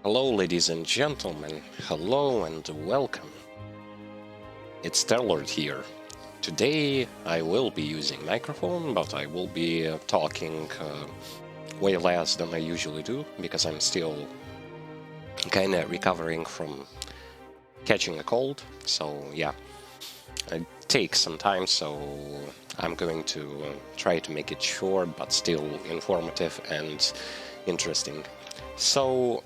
Hello, ladies and gentlemen. Hello and welcome. It's Terlord here. Today I will be using microphone, but I will be talking way less than I usually do, because I'm still kinda recovering from catching a cold. So yeah, it takes some time, so I'm going to try to make it short, but still informative and interesting. So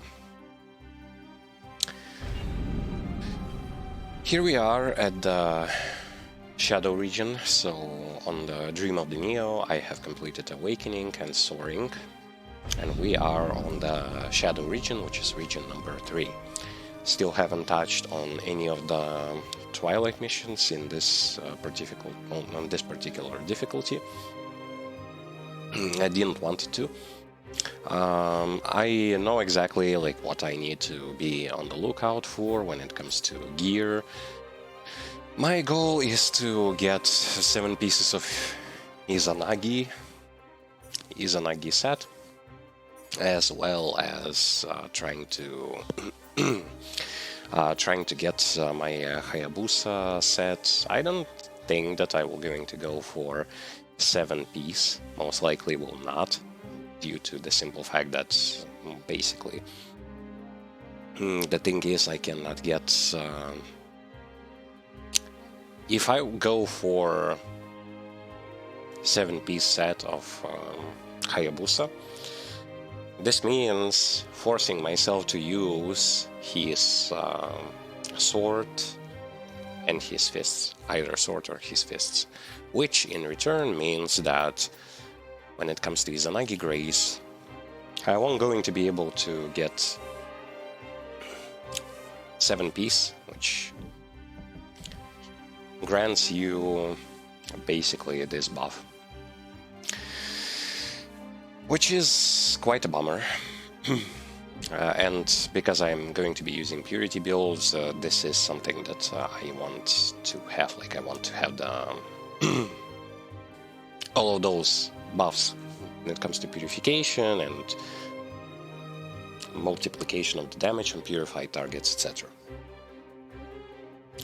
here we are at the Shadow region. So on the Dream of the Nioh I have completed Awakening and Soaring, and we are on the Shadow region, which is region number 3. Still haven't touched on any of the Twilight missions in this on this particular difficulty. I didn't want to. I know exactly what I need to be on the lookout for when it comes to gear. My goal is to get 7 pieces of Izanagi set, as well as trying to get my Hayabusa set. I don't think that I will going to go for 7 piece. Most likely will not, due to the simple fact that basically the thing is I cannot get if I go for 7-piece set of Hayabusa, this means forcing myself to use his sword and his fists, either sword or his fists, which in return means that when it comes to Izanagi Grace, I won't going to be able to get 7-piece, which grants you basically this buff, which is quite a bummer. And because I'm going to be using purity builds, this is something that I want to have. I want to have the all of those buffs when it comes to purification and multiplication of the damage on purified targets, etc.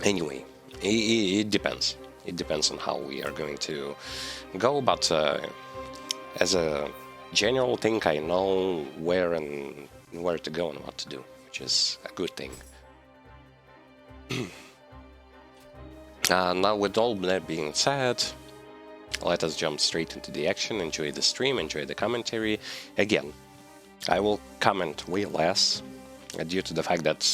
Anyway, it depends. It depends on how we are going to go, but as a general thing, I know where to go and what to do, which is a good thing. Now, with all that being said, let us jump straight into the action. Enjoy the stream, enjoy the commentary. Again, I will comment way less due to the fact that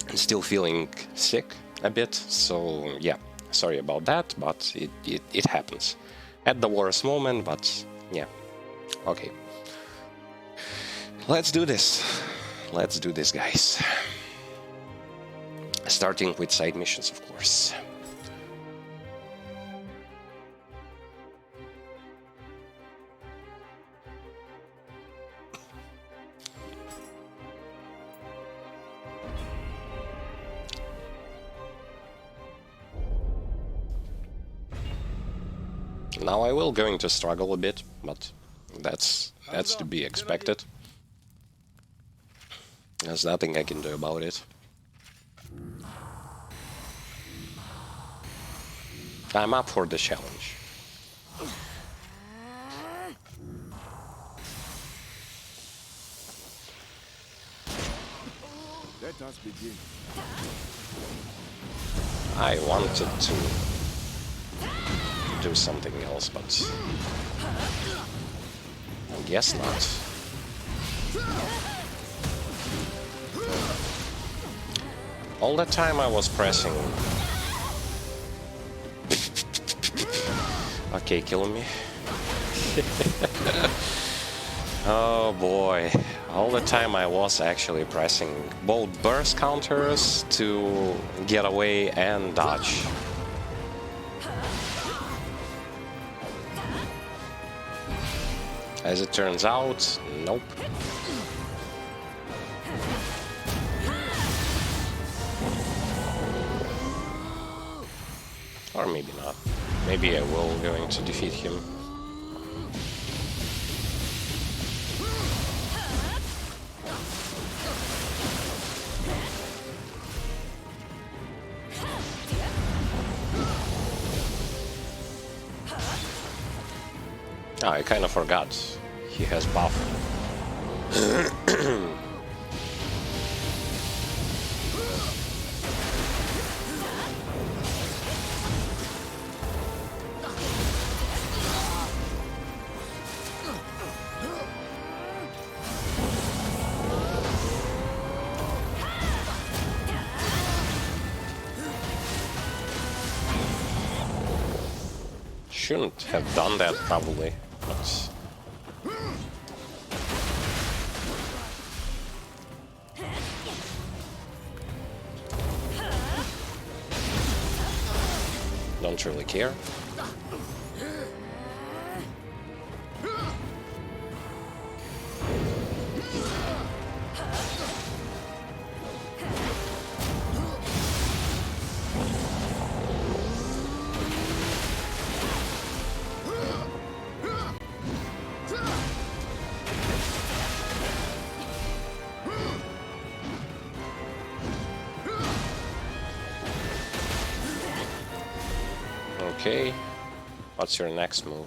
I'm still feeling sick a bit, so yeah, sorry about that, but it happens at the worst moment, but yeah, okay. Let's do this, guys. Starting with side missions, of course. Now I will going to struggle a bit, but that's to be expected. There's nothing I can do about it. I'm up for the challenge. Let us begin. I wanted to do something else, but I guess not. All the time I was pressing. Okay, killing me. Oh boy. All the time I was actually pressing both burst counters to get away and dodge. As it turns out, nope. Or maybe not. Maybe I will going to defeat him. Oh, I kind of forgot. He has buff. Shouldn't have done that probably, but don't really care. Okay, what's your next move?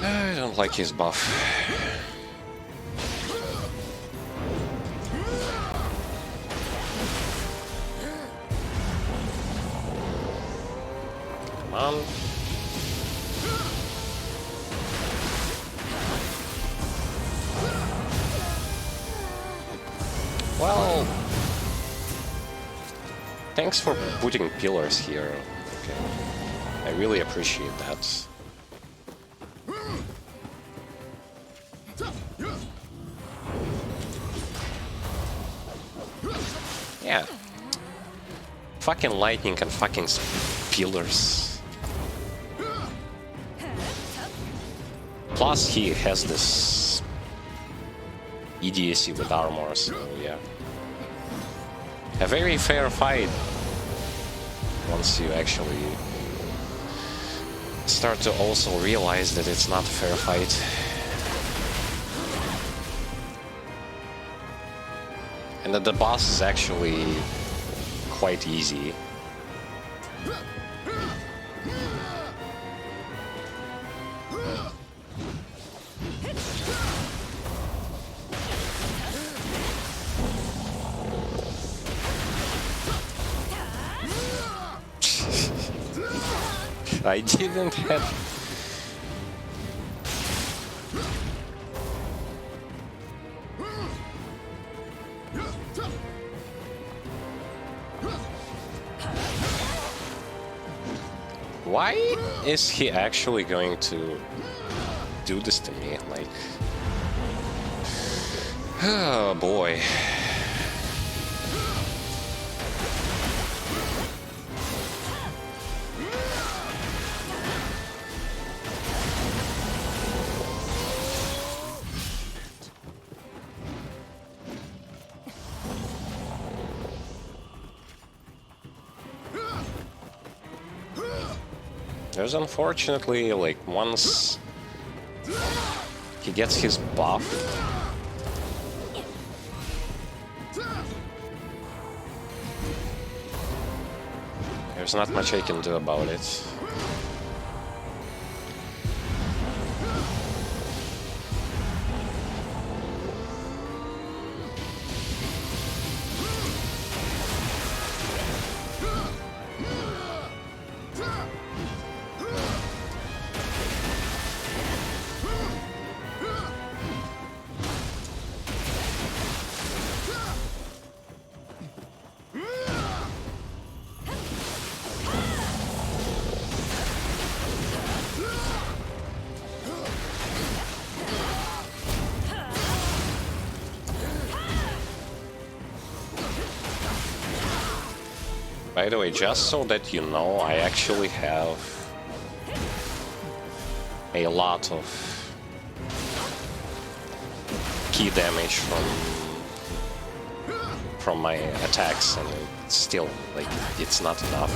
I don't like his buff. Come on. Well, thanks for putting pillars here. Okay, I really appreciate that. Yeah. Fucking lightning and fucking pillars. Plus he has this idiocy with armor, so yeah. A very fair fight once you actually start to also realize that it's not a fair fight. And that the boss is actually quite easy. I didn't have... Why is he actually going to do this to me? Like... Oh boy. There's unfortunately, like, once he gets his buff, there's not much I can do about it. By the way, just so that you know, I actually have a lot of key damage from my attacks, and it's still, like, it's not enough.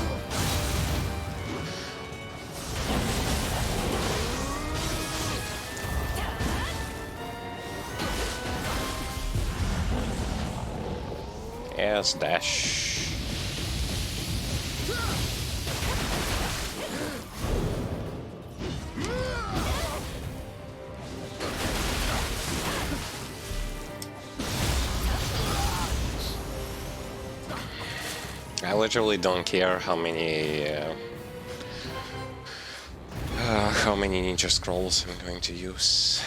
Yes, dash. I literally don't care how many ninja scrolls I'm going to use.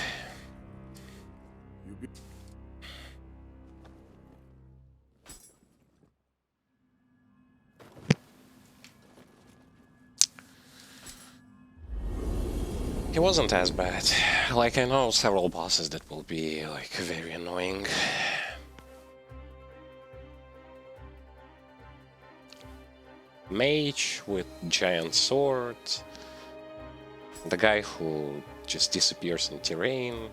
It wasn't as bad. Like, I know several bosses that will be, like, very annoying. Mage with giant sword. The guy who just disappears in terrain.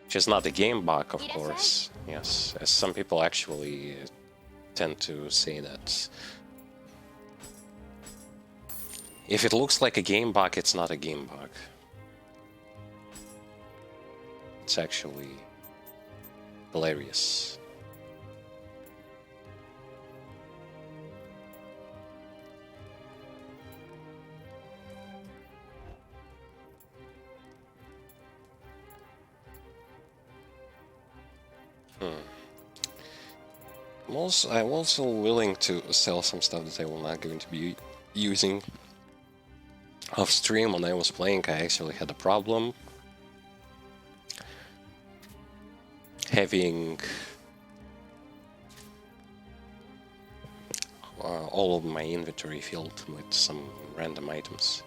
Which is not a game bug, of course. Yes, as some people actually tend to say that. If it looks like a game bug, it's not a game bug. It's actually hilarious. I'm also willing to sell some stuff that I will not going to be using off stream. When I was playing, I actually had a problem having all of my inventory filled with some random items.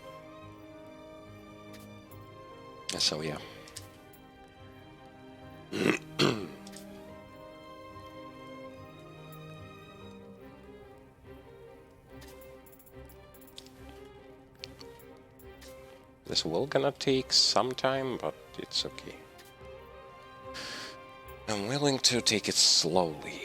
So yeah. This will gonna take some time, but it's okay. I'm willing to take it slowly.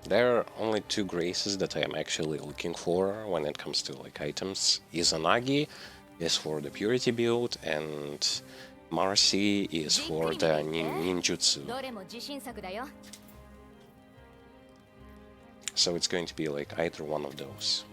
There are only two graces that I am actually looking for when it comes to like items. Izanagi is for the purity build, and Marcy is for the ninjutsu. So it's going to be like either one of those.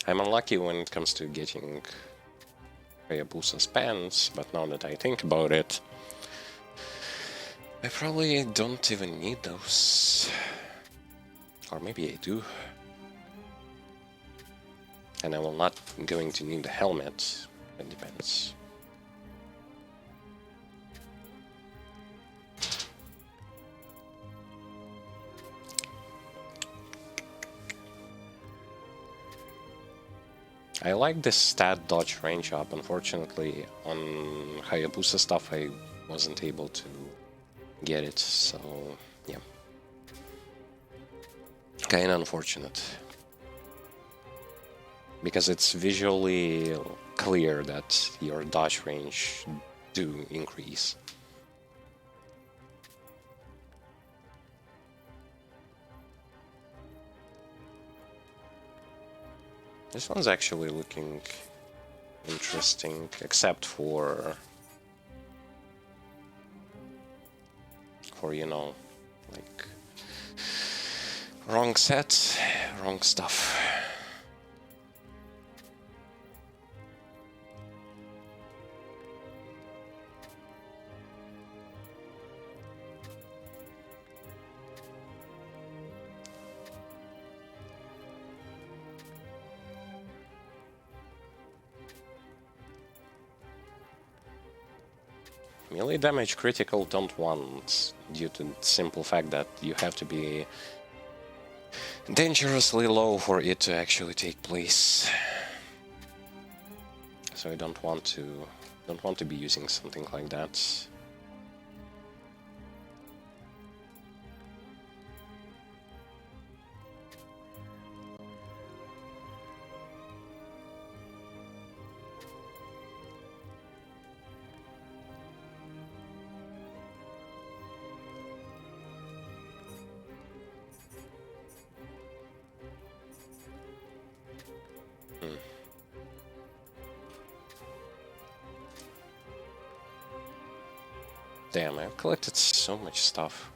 I'm unlucky when it comes to getting Hayabusa's pants, but now that I think about it, I probably don't even need those. Or maybe I do. And I will not going to need a helmet. It depends. I like this stat dodge range up. Unfortunately, on Hayabusa stuff, I wasn't able to get it, so yeah. Kinda unfortunate. Because it's visually clear that your dodge range do increase. This one's actually looking interesting, except for you know, like wrong set, wrong stuff. Melee damage critical don't want, due to the simple fact that you have to be dangerously low for it to actually take place. So I don't want to be using something like that. Damn, I've collected so much stuff.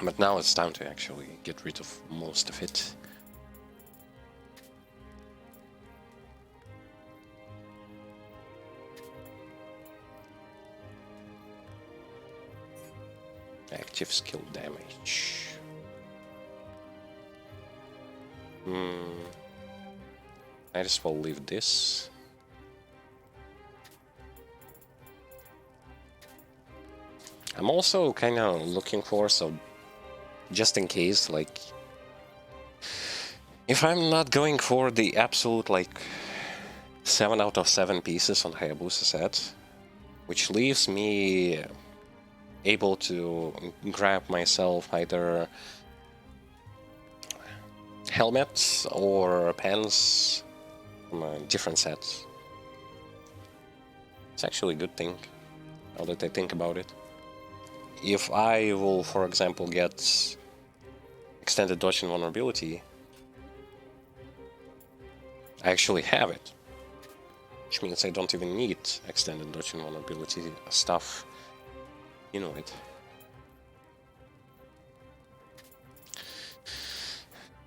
But now it's time to actually get rid of most of it. Active skill damage. Might as well leave this. I'm also kind of looking for, so just in case, like, if I'm not going for the absolute, like, 7 out of 7 pieces on Hayabusa set, which leaves me able to grab myself either helmets or pants from a different set. It's actually a good thing, now that I think about it. If I will, for example, get extended dodge and vulnerability, I actually have it, which means I don't even need extended dodge and vulnerability stuff. You know it.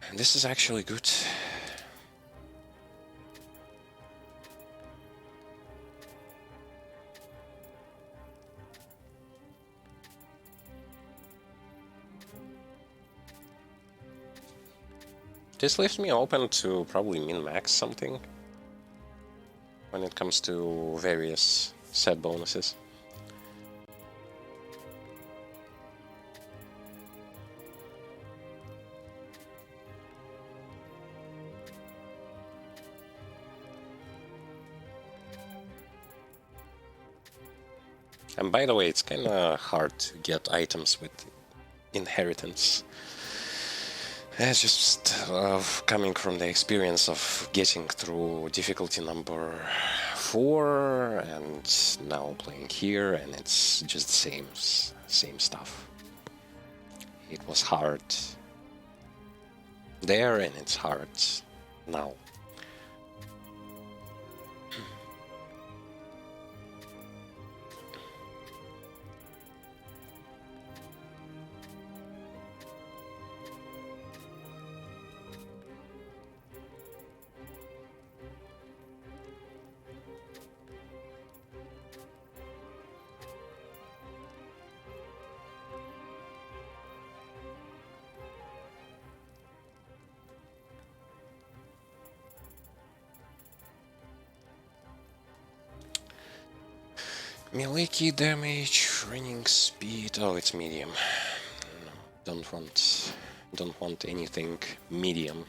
And this is actually good. This leaves me open to probably min-max something when it comes to various set bonuses. And by the way, it's kinda hard to get items with inheritance. It's just coming from the experience of getting through difficulty number 4 and now playing here, and it's just the same stuff. It was hard there and it's hard now. Melee key damage, running speed. Oh, it's medium. No, don't want anything medium.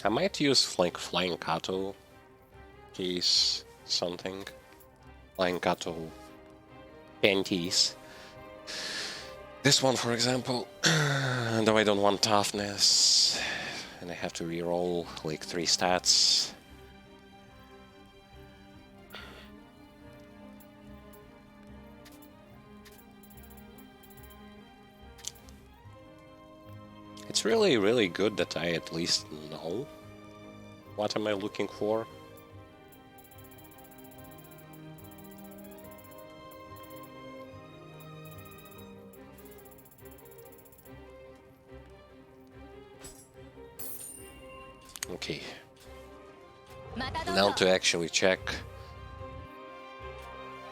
I might use like Flying Kato case something. Flying Kato panties. This one, for example, though I don't want toughness, and I have to reroll like 3 stats. It's really, really good that I at least know what am I looking for. Okay. Now to actually check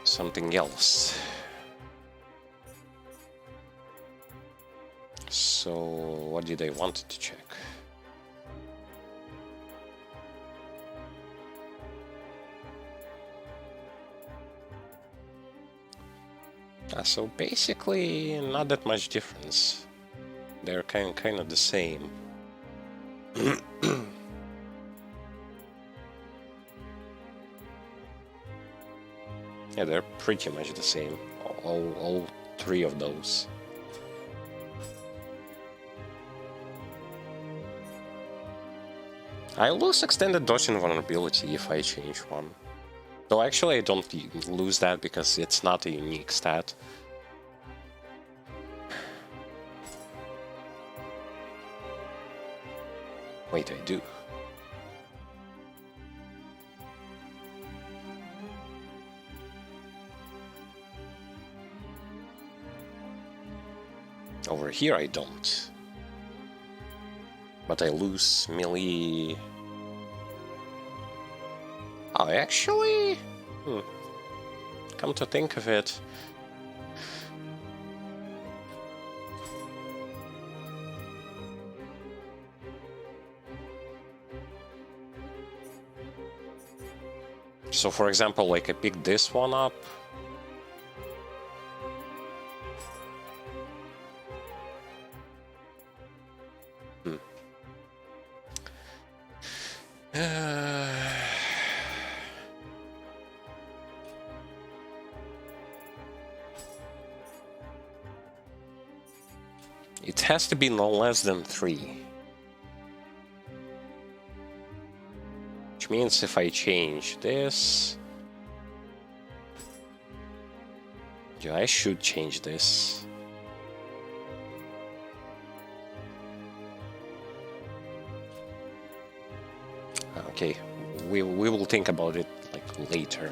something else. So, what did I want to check? So basically, not that much difference. they're kind of the same. Yeah, they're pretty much the same. All three of those. I lose extended dodge invulnerability if I change one. Though actually I don't lose that because it's not a unique stat. Wait, I do. Over here I don't. But I lose melee. Oh, actually? Come to think of it. So for example, like I pick this one up. It has to be no less than 3. Which means if I change this... Yeah, I should change this. Okay, we will think about it like later.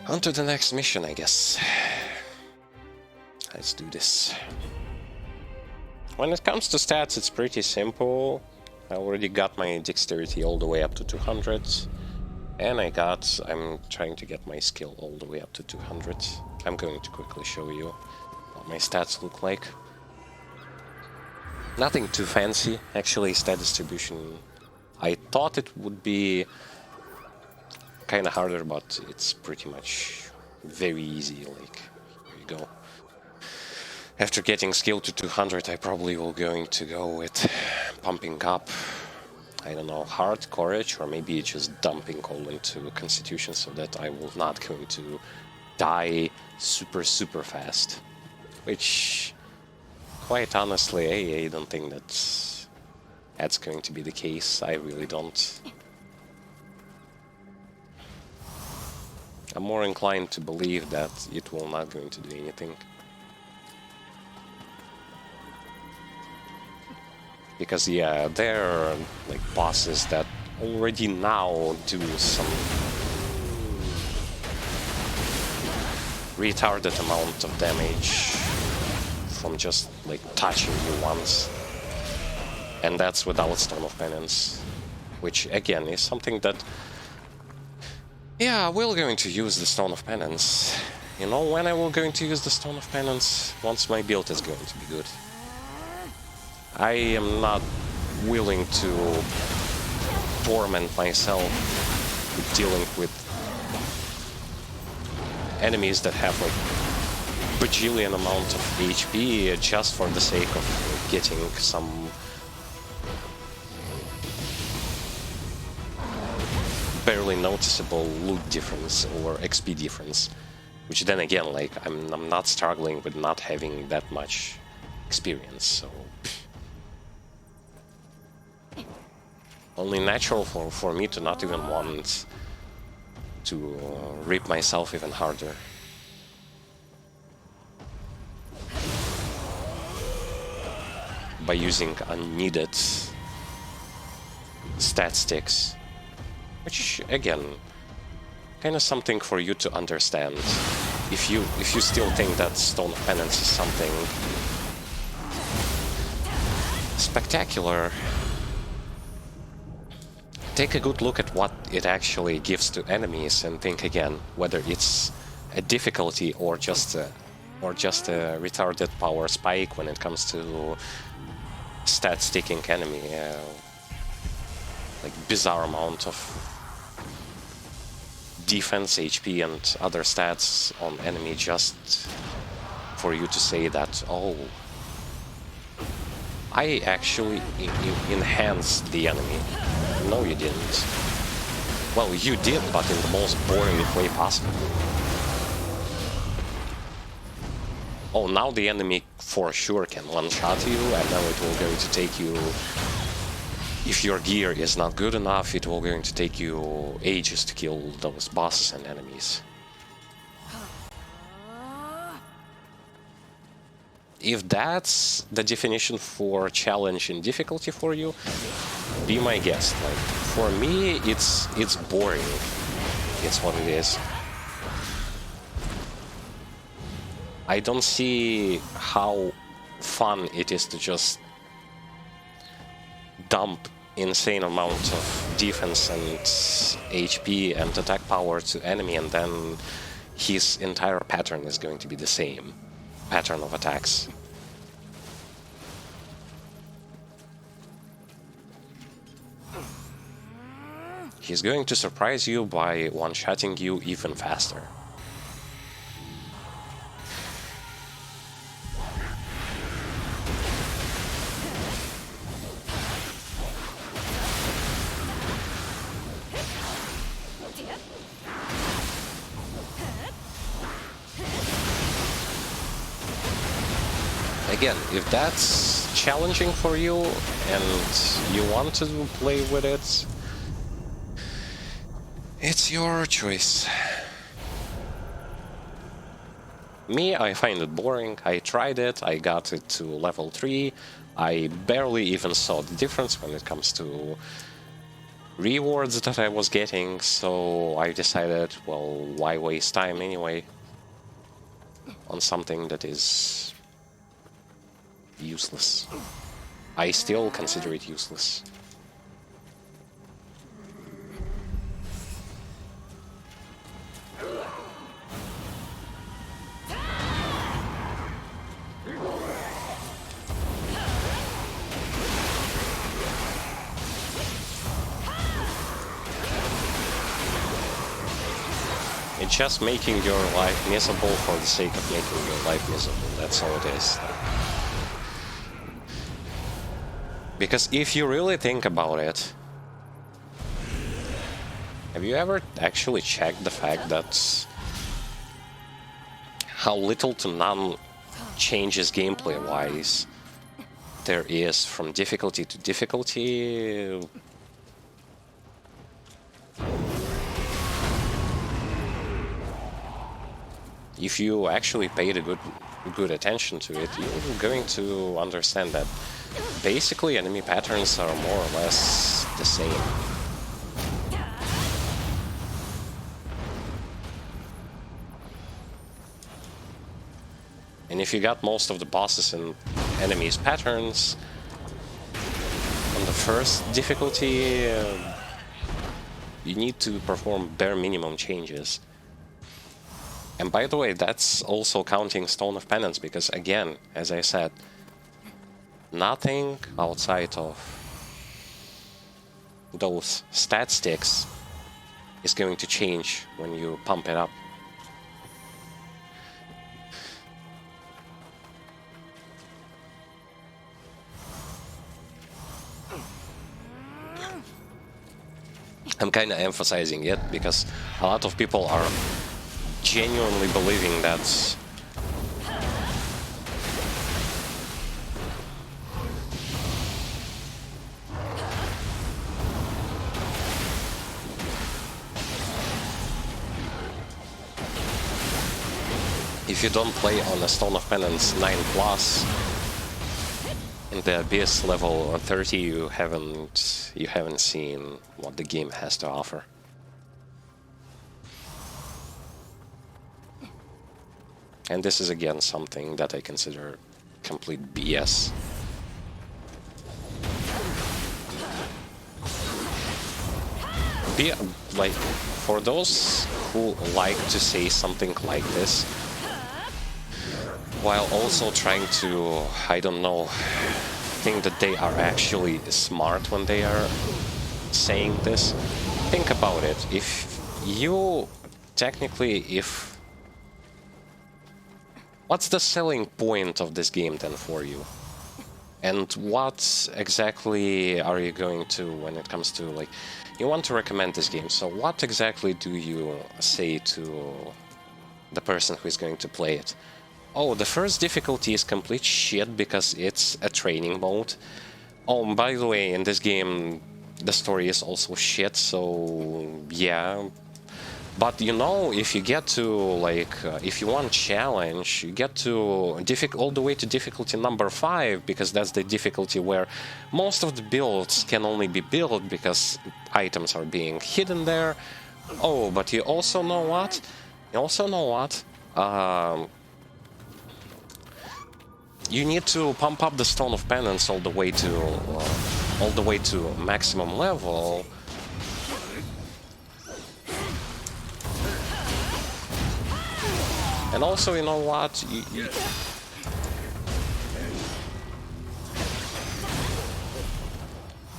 On to the next mission, I guess. Let's do this. When it comes to stats, it's pretty simple. I already got my dexterity all the way up to 200. And I'm trying to get my skill all the way up to 200. I'm going to quickly show you what my stats look like. Nothing too fancy. Actually, stat distribution, I thought it would be kind of harder, but it's pretty much very easy. Like, here you go. After getting skill to 200, I probably will going to go with pumping up, I don't know, heart, courage, or maybe just dumping all into constitution so that I will not going to die super fast. Which, quite honestly, I don't think that's going to be the case. I really don't. I'm more inclined to believe that it will not going to do anything. Because yeah, there are like bosses that already now do some retarded amount of damage from just like touching you once. And that's without Stone of Penance. Which again is something that, yeah, we're going to use the Stone of Penance. You know when I will going to use the Stone of Penance? Once my build is going to be good. I am not willing to torment myself with dealing with enemies that have like bajillion amount of HP just for the sake of getting some barely noticeable loot difference or XP difference. Which then again, like, I'm not struggling with not having that much experience, so... Only natural for me to not even want to rip myself even harder. By using unneeded stat sticks. Which, again, kind of something for you to understand. If you still think that Stone of Penance is something spectacular, take a good look at what it actually gives to enemies and think again whether it's a difficulty or just a retarded power spike when it comes to stat sticking enemy. Like bizarre amount of defense, HP and other stats on enemy just for you to say that, oh, I actually enhanced the enemy. No, you didn't. Well, you did, but in the most boring way possible. Oh, now the enemy for sure can one-shot you, and now it will going to take you... If your gear is not good enough, it will going to take you ages to kill those bosses and enemies. If that's the definition for challenge and difficulty for you, be my guest. Like, for me, it's boring. It's what it is. I don't see how fun it is to just dump insane amount of defense and HP and attack power to enemy, and then his entire pattern is going to be the same pattern of attacks. He's going to surprise you by one-shotting you even faster. Again, if that's challenging for you and you want to play with it, it's your choice. Me, I find it boring. I tried it, I got it to level 3. I barely even saw the difference when it comes to rewards that I was getting, so I decided, well, why waste time anyway on something that is useless. I still consider it useless. It's just making your life miserable for the sake of making your life miserable. That's all it is. Because if you really think about it, have you ever actually checked the fact that how little to none changes gameplay-wise there is from difficulty to difficulty? If you actually paid a good attention to it, you're going to understand that basically enemy patterns are more or less the same. And if you got most of the bosses and enemies' patterns on the first difficulty, you need to perform bare minimum changes. And by the way, that's also counting Stone of Penance, because again, as I said, nothing outside of those stat sticks is going to change when you pump it up. I'm kind of emphasizing it because a lot of people are genuinely believing that if you don't play on a Stone of Penance 9+, in the Abyss level 30, you haven't seen what the game has to offer. And this is again something that I consider complete BS. Like, for those who like to say something like this, while also trying to, I don't know, think that they are actually smart when they are saying this, think about it. If you technically, what's the selling point of this game then for you? And what exactly are you going to, when it comes to, like, you want to recommend this game, so what exactly do you say to the person who is going to play it? Oh, the first difficulty is complete shit because it's a training mode. Oh, by the way, in this game, the story is also shit, so yeah. But you know, if you get to, like, if you want challenge, you get to all the way to difficulty number 5, because that's the difficulty where most of the builds can only be built because items are being hidden there. Oh, but you also know what? You also know what? You need to pump up the Stone of Penance all the way to maximum level. And also, you know what?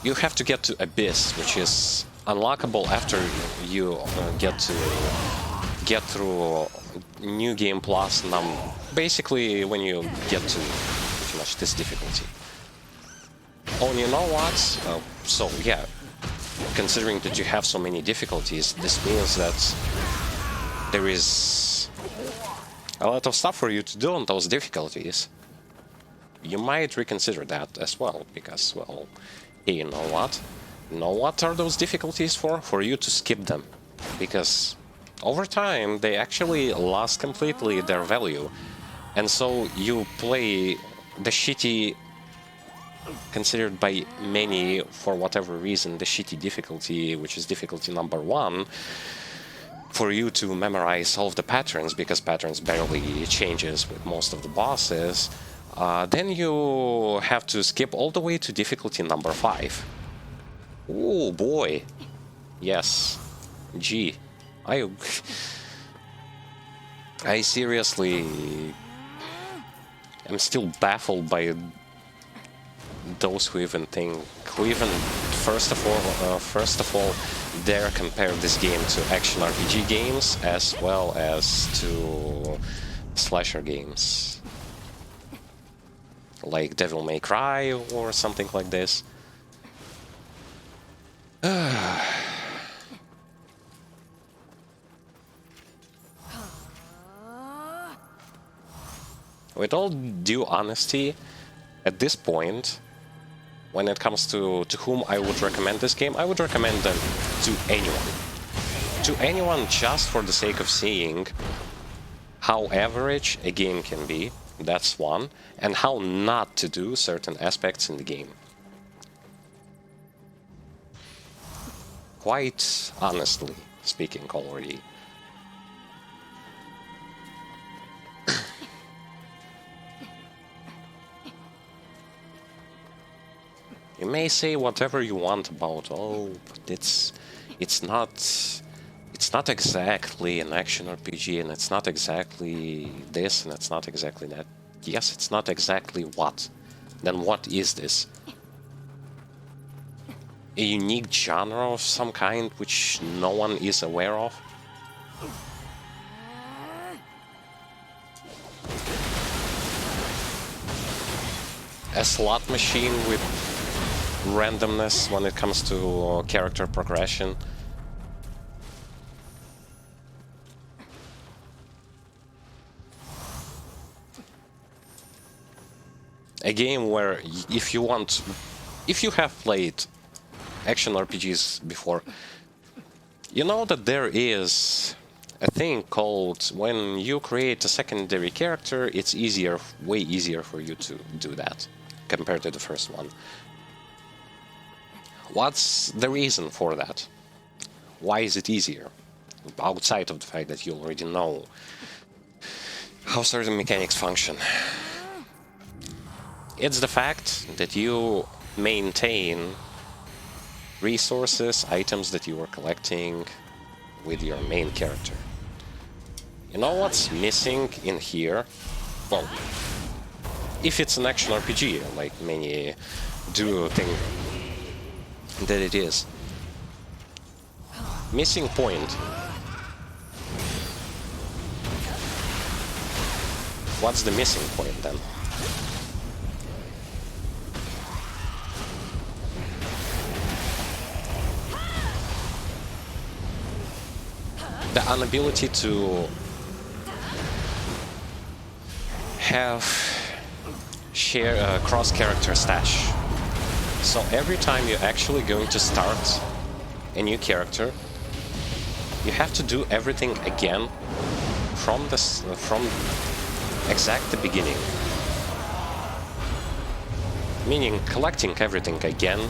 You have to get to Abyss, which is unlockable after you get through New Game Plus. Basically, when you get to pretty much this difficulty. Oh, and you know what? So yeah, considering that you have so many difficulties, this means that there is a lot of stuff for you to do on those difficulties. You might reconsider that as well, because, well, hey, you know what? You know what are those difficulties for? For you to skip them. Because over time, they actually lost completely their value. And so you play the shitty, considered by many, for whatever reason, the shitty difficulty, which is difficulty number 1, for you to memorize all of the patterns, because patterns barely changes with most of the bosses. Then you have to skip all the way to difficulty number 5. Oh boy. Yes. Gee. I seriously am still baffled by those who even first of all dare compare this game to action RPG games as well as to slasher games like Devil May Cry or something like this. With all due honesty, at this point, when it comes to whom I would recommend this game, I would recommend them to anyone. To anyone just for the sake of seeing how average a game can be, that's one, and how not to do certain aspects in the game. Quite honestly speaking already. You may say whatever you want about, oh, but it's not exactly an action RPG, and it's not exactly this, and it's not exactly that. Yes, it's not exactly what. Then what is this? A unique genre of some kind which no one is aware of? A slot machine with randomness when it comes to character progression. A game where if you have played action RPGs before, you know that there is a thing called, when you create a secondary character, it's way easier for you to do that compared to the first one. What's the reason for that? Why is it easier? Outside of the fact that you already know how certain mechanics function. It's the fact that you maintain resources, items that you are collecting with your main character. You know what's missing in here? Well, if it's an action RPG, like many do think that it is. Missing point. What's the missing point then? an ability to have cross-character stash. So every time you're actually going to start a new character, you have to do everything again from exact the beginning. Meaning collecting everything again.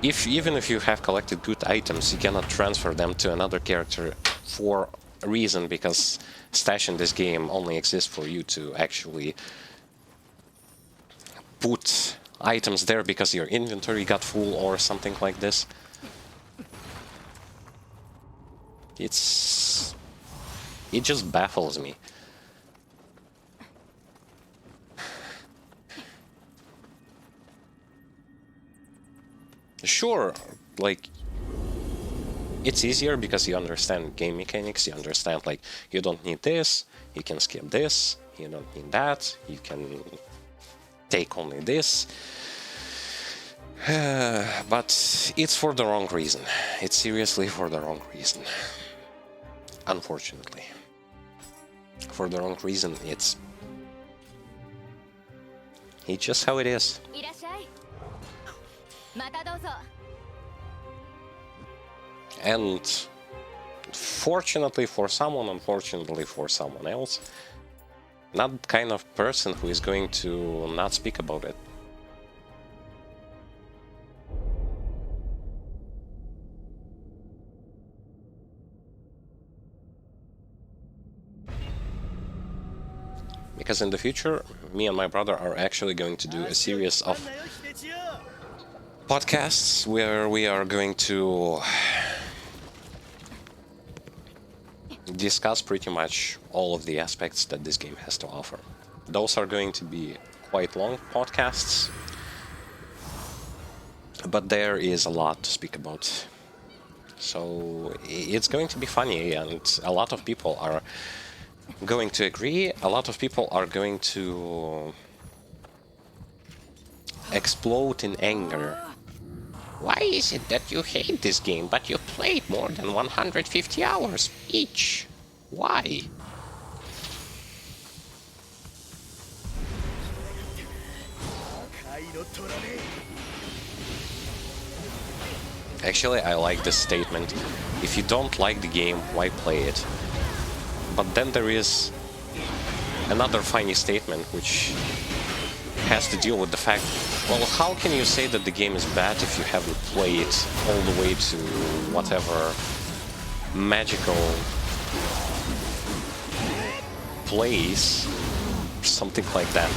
Even if you have collected good items, you cannot transfer them to another character for a reason, because stash in this game only exists for you to actually put items there because your inventory got full or something like this. It just baffles me. Sure, like, it's easier because you understand game mechanics, you understand, like, you don't need this, you can skip this, you don't need that, you can take only this. But it's for the wrong reason. It's seriously for the wrong reason. Unfortunately. For the wrong reason, it's just how it is. And fortunately for someone, unfortunately for someone else, not the kind of person who is going to not speak about it. Because in the future, me and my brother are actually going to do a series of podcasts where we are going to discuss pretty much all of the aspects that this game has to offer. Those are going to be quite long podcasts, but there is a lot to speak about. So it's going to be funny, and a lot of people are going to agree, a lot of people are going to explode in anger. Why is it that you hate this game, but you played more than 150 hours each? Why? Actually, I like this statement. If you don't like the game, why play it? But then there is another funny statement which has to deal with the fact, well, how can you say that the game is bad if you haven't played all the way to whatever magical place, something like that.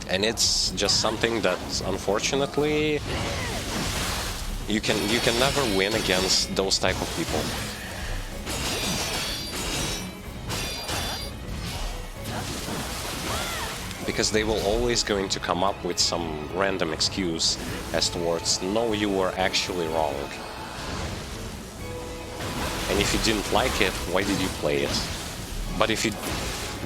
And it's just something that, unfortunately, you can never win against those type of people. Because they will always going to come up with some random excuse as towards, no, you were actually wrong. And if you didn't like it, why did you play it? But if you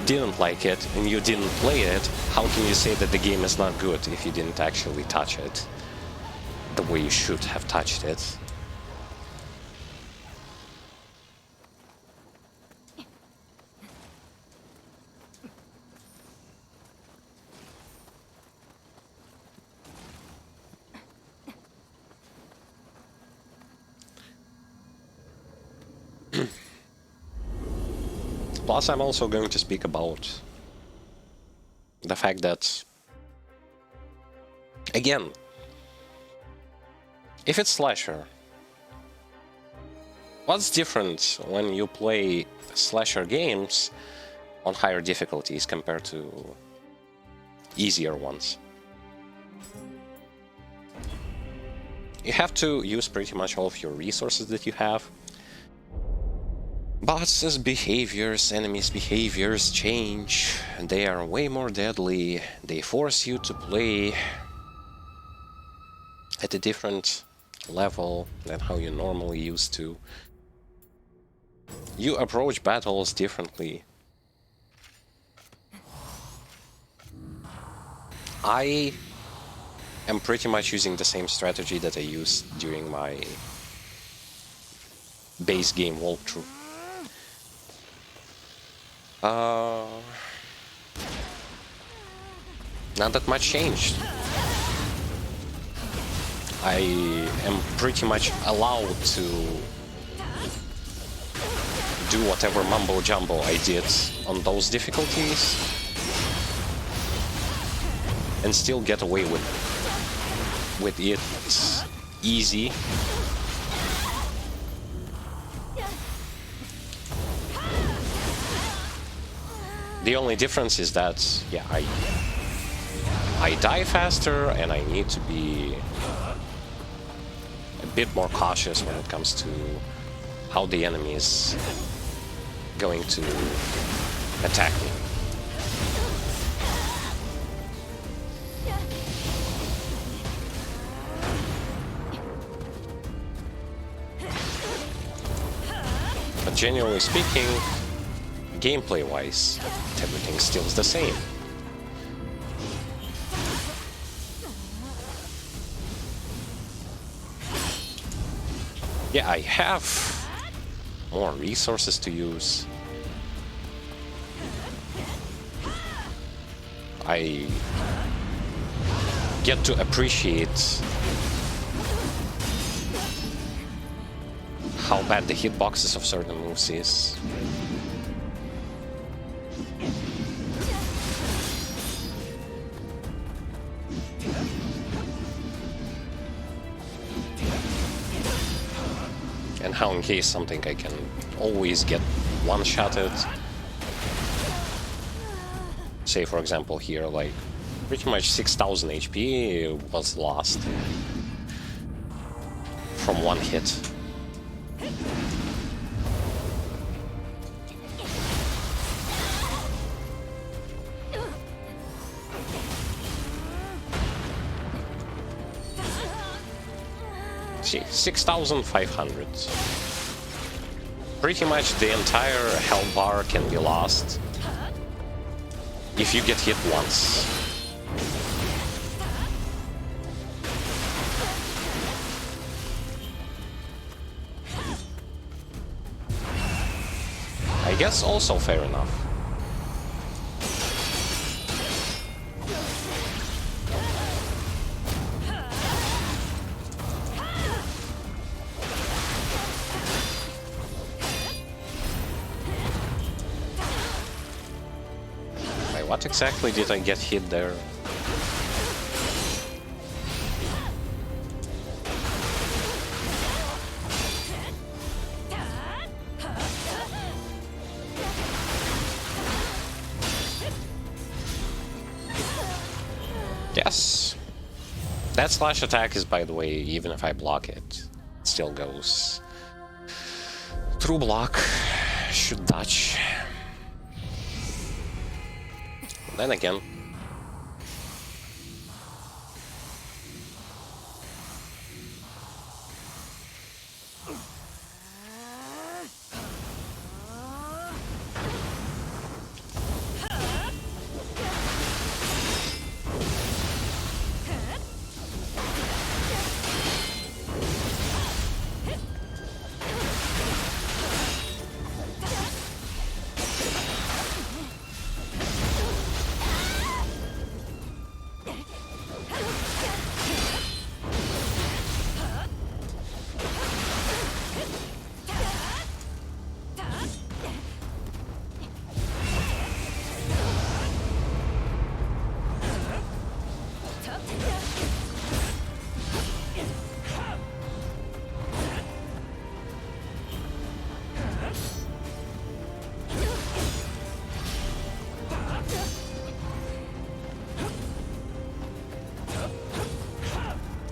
didn't like it and you didn't play it, how can you say that the game is not good if you didn't actually touch it the way you should have touched it? Plus, I'm also going to speak about the fact that, again, if it's slasher, what's different when you play slasher games on higher difficulties compared to easier ones? You have to use pretty much all of your resources that you have. Boss' behaviors, enemies' behaviors change, they are way more deadly, they force you to play at a different level than how you normally used to. You approach battles differently. I am pretty much using the same strategy that I used during my base game walkthrough. Not that much changed. I am pretty much allowed to do whatever mumbo jumbo I did on those difficulties and still get away with it. It's easy. The only difference is that, yeah, I die faster and I need to be a bit more cautious when it comes to how the enemy is going to attack me. But generally speaking, gameplay-wise, everything still is the same. Yeah, I have more resources to use. I get to appreciate how bad the hitboxes of certain moves is. And how in case something I can always get one-shotted. Say for example here, like pretty much 6,000 HP was lost from one hit. See, 6,500. Pretty much the entire health bar can be lost if you get hit once. I guess also fair enough. What exactly did I get hit there? Yes. That slash attack is, by the way, even if I block it, it still goes through block. Should dodge. Then again,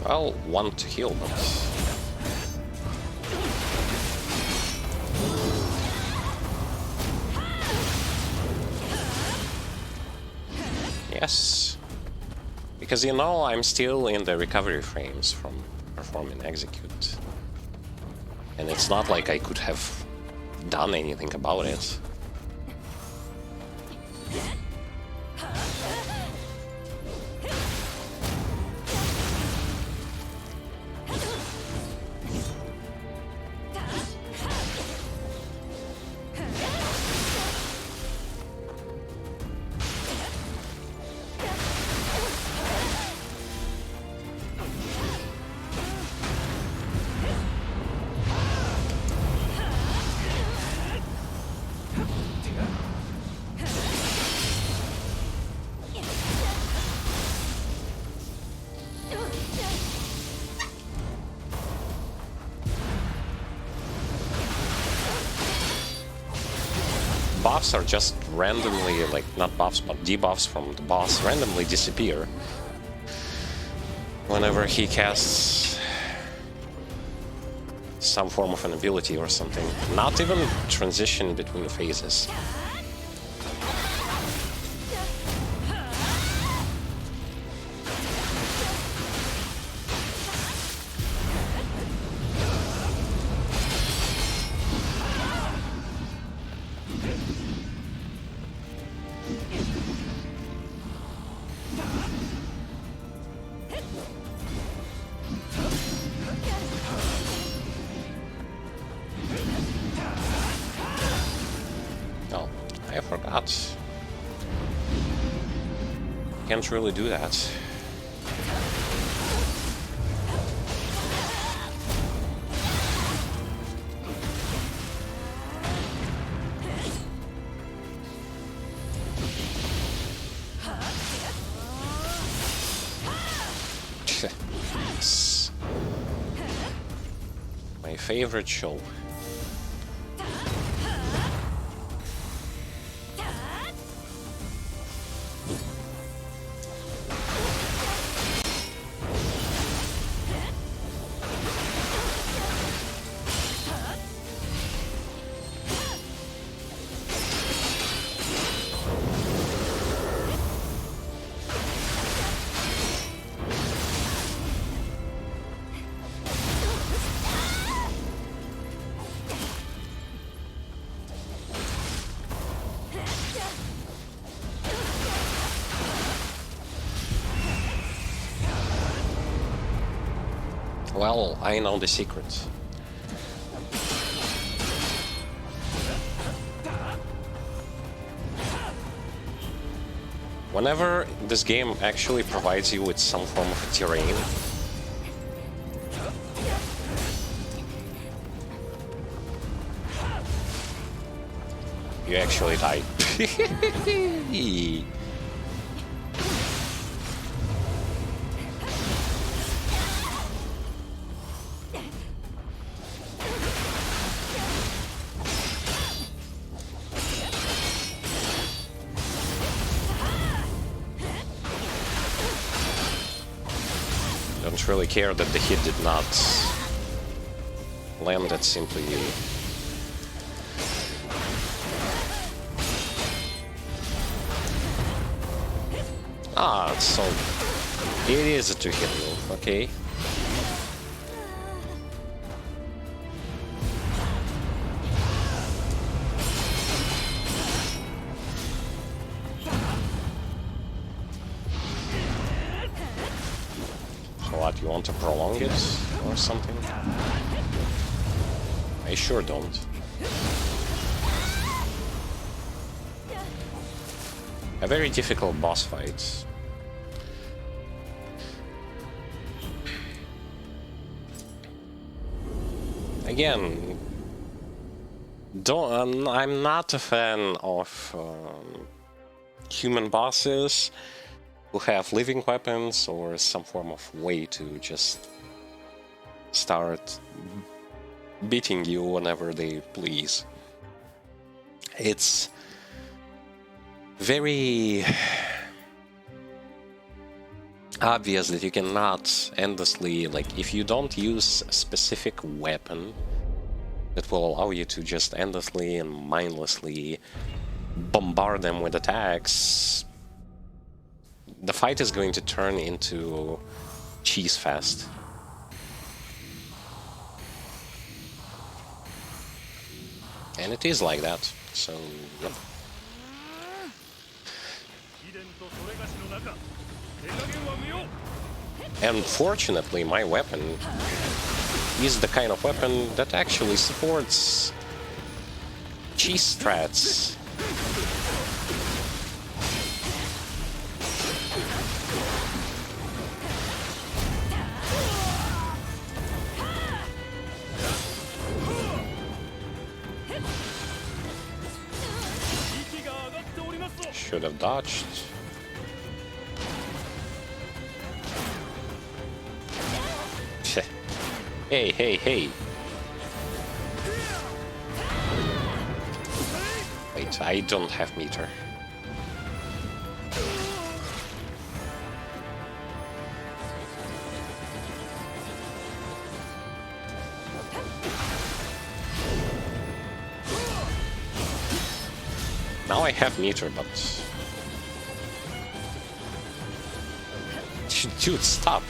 I'll want to heal, but yes, because you know I'm still in the recovery frames from perform and execute. And it's not like I could have done anything about it. Buffs are just randomly, like, not buffs, but debuffs from the boss randomly disappear whenever he casts some form of an ability or something. Not even transition between phases. I forgot. Can't really do that. My favorite show. Well, I know the secret. Whenever this game actually provides you with some form of a terrain, you actually die. Don't really care that the hit did not land that simply. Ah, so it is a two-hit move, okay. What, you want to prolong it or something? I sure don't. A very difficult boss fight. Again, I'm not a fan of human bosses who have living weapons or some form of way to just start beating you whenever they please. It's very obvious that you cannot endlessly, like, if you don't use a specific weapon that will allow you to just endlessly and mindlessly bombard them with attacks, the fight is going to turn into cheese fest. And it is like that, so yep. And fortunately, my weapon is the kind of weapon that actually supports cheese strats. Should have dodged. Hey, hey, hey. Wait, I don't have meter. Now I have meter, but... Dude, stop!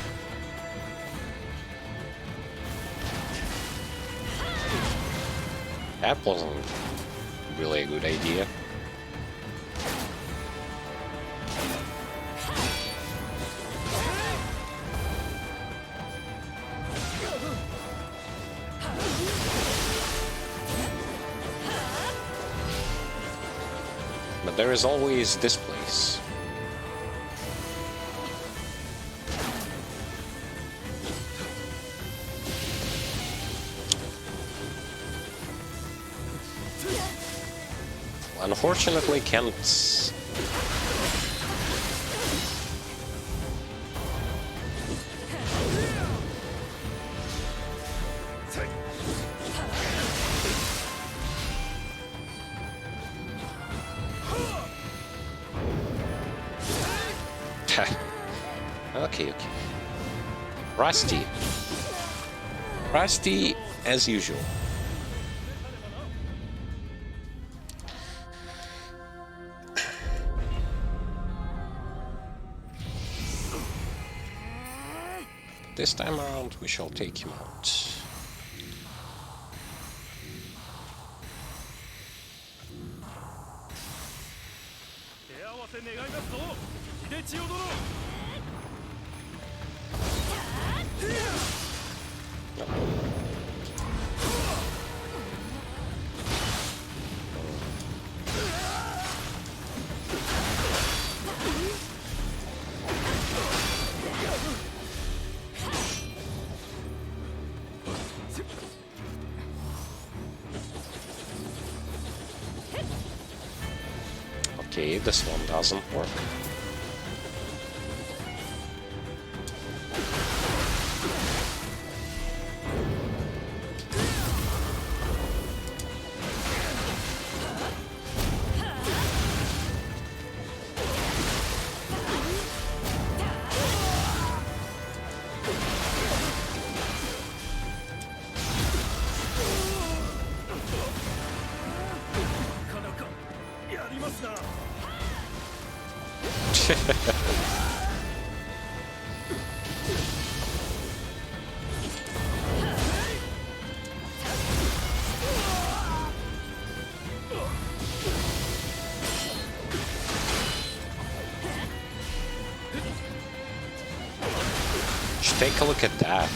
That wasn't really a good idea. But there is always this place. Unfortunately, can't... Okay, okay. Rusty. Rusty, as usual. This time around, we shall take him out. Okay, this one doesn't work. Take a look at that.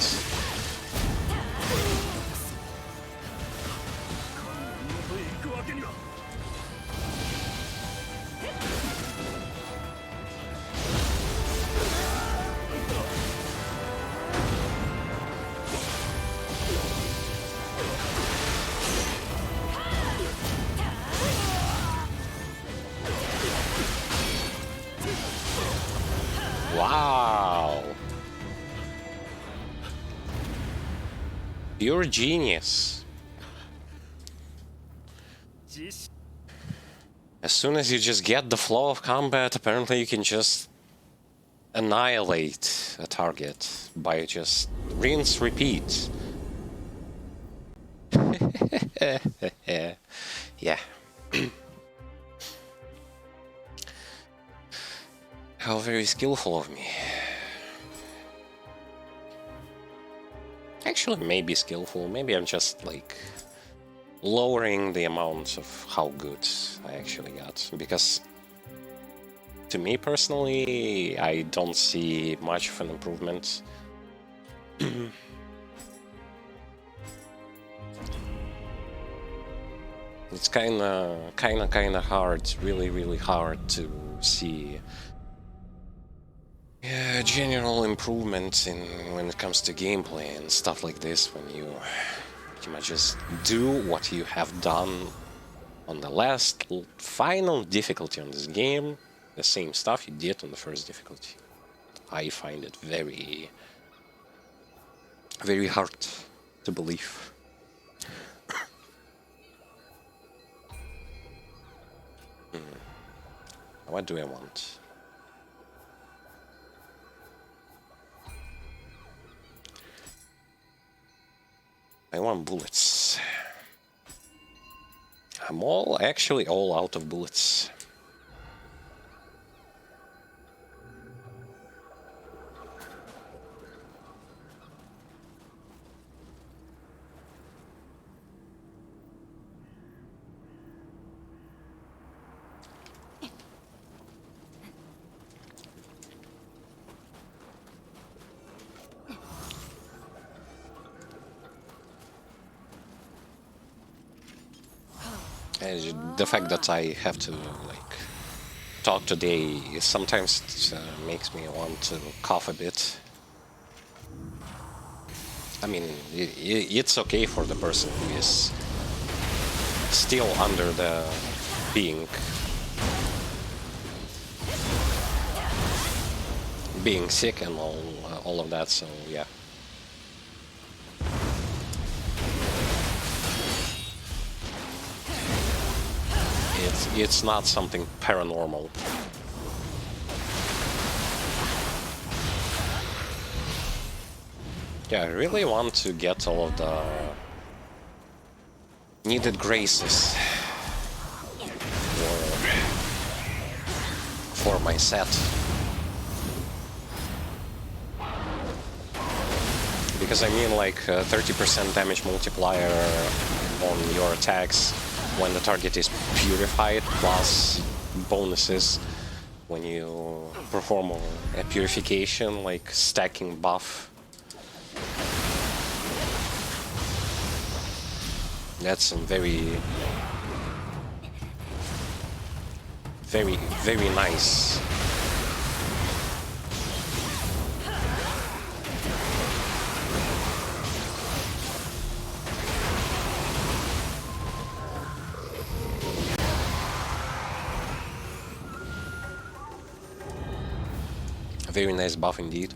Wow. You're a genius. As soon as you just get the flow of combat, apparently you can just annihilate a target by just rinse, repeat. Yeah. How very skillful of me. Actually, maybe skillful. Maybe I'm just like lowering the amount of how good I actually got, because to me personally, I don't see much of an improvement. It's kinda hard, really hard to see general improvements in when it comes to gameplay and stuff like this, when you pretty much just do what you have done on the last final difficulty on this game, the same stuff you did on the first difficulty. I find it very hard to believe. What do I want? I want bullets. I'm actually all out of bullets. The fact that I have to talk today sometimes makes me want to cough a bit. I mean, it's okay for the person who is still under the being sick and all of that, so yeah. It's not something paranormal. Yeah, I really want to get all of the needed graces for my set. Because I mean, 30% damage multiplier on your attacks when the target is purified, plus bonuses when you perform a purification, like stacking buff. That's some very nice. Very nice buff indeed.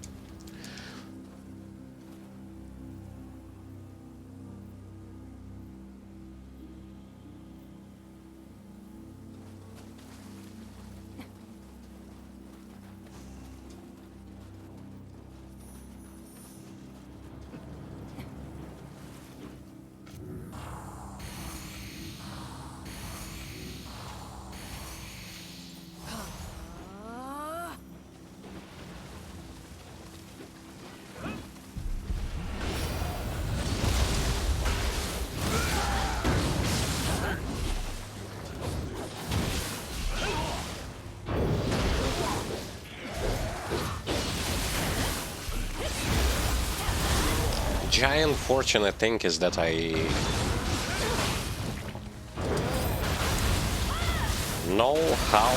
Giant fortunate thing is that I know how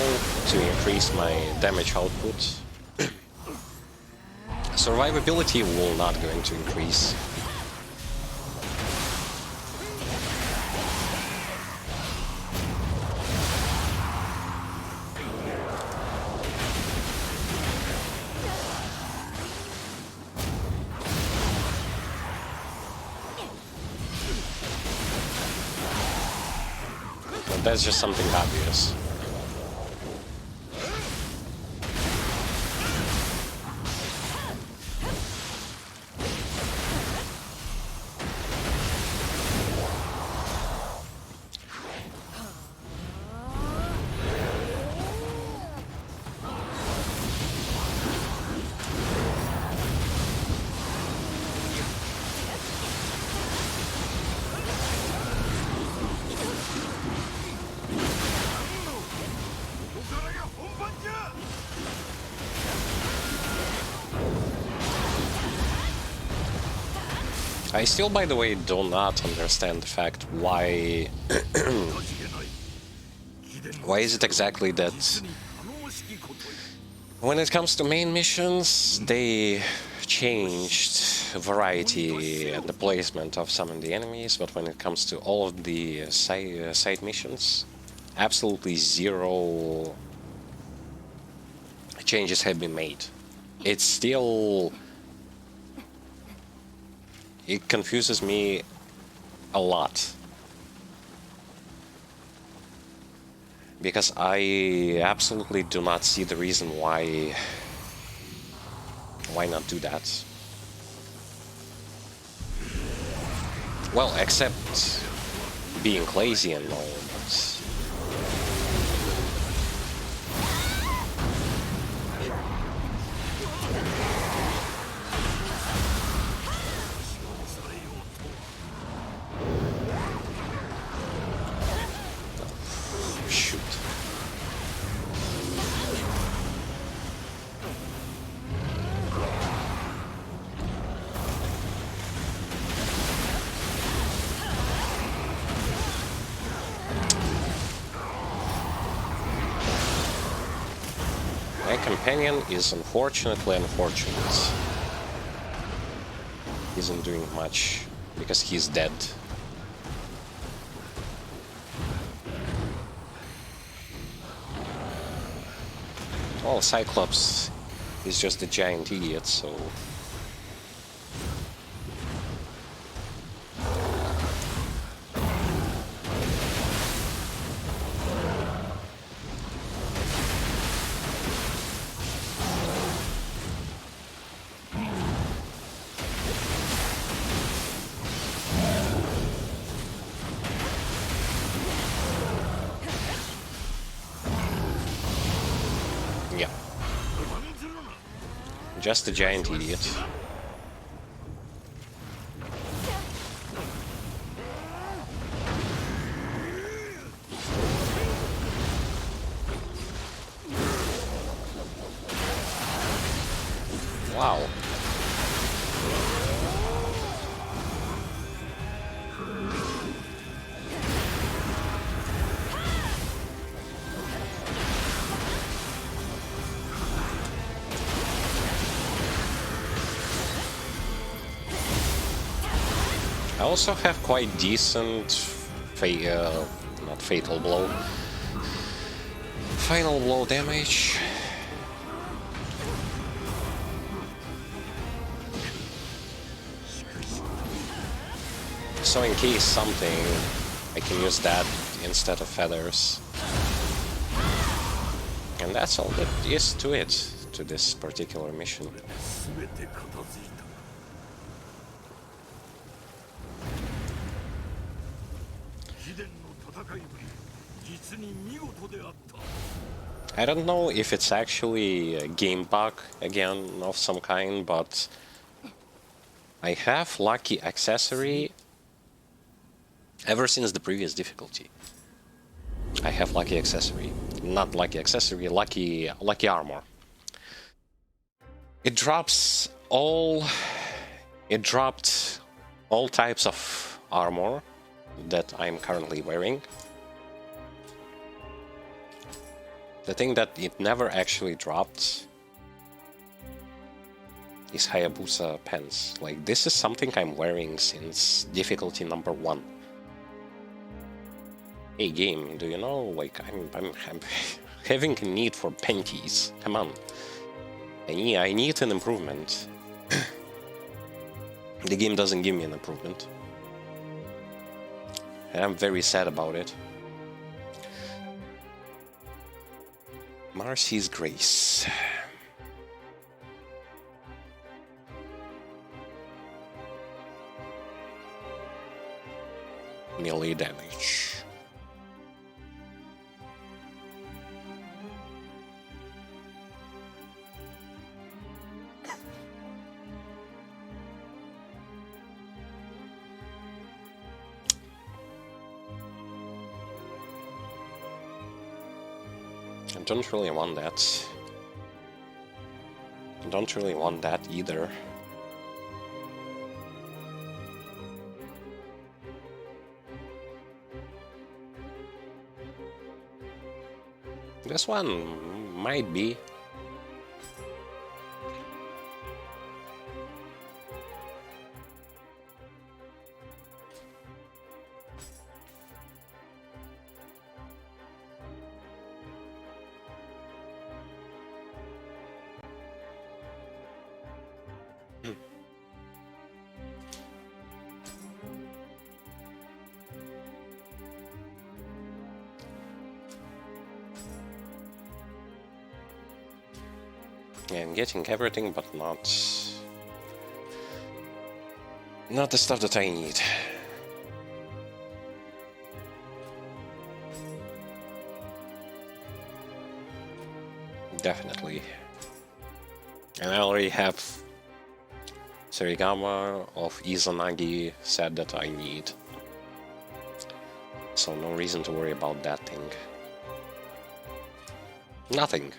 to increase my damage output. Survivability will not going to increase. That's just something obvious. I still, by the way, do not understand the fact why... why is it exactly that when it comes to main missions, they changed variety and the placement of some of the enemies, but when it comes to all of the side missions, absolutely zero changes have been made. It's still... it confuses me a lot. Because I absolutely do not see the reason why not do that. Well, except being lazy and all, but... shoot. My companion is unfortunately unfortunate. He isn't doing much because he's dead. Well, Cyclops is just a giant idiot, so... yeah. Just a giant idiot. Wow. I also have quite decent not fatal blow, final blow damage. So in case something, I can use that instead of feathers. And that's all that is to it, to this particular mission. I don't know if it's actually a game bug again of some kind, but I have lucky accessory ever since the previous difficulty. I have lucky accessory, not lucky accessory, lucky armor. It drops all. It dropped all types of armor that I'm currently wearing. The thing that it never actually dropped is Hayabusa pants. Like, this is something I'm wearing since difficulty number 1. Hey game, do you know, like, I'm having a need for panties. Come on. I need an improvement. The game doesn't give me an improvement. And I'm very sad about it. Marcy's Grace. Melee damage. I don't really want that. I don't really want that either. This one might be. And getting everything, but not the stuff that I need. Definitely. And I already have Serigama of Izanagi set that I need. So no reason to worry about that thing. Nothing.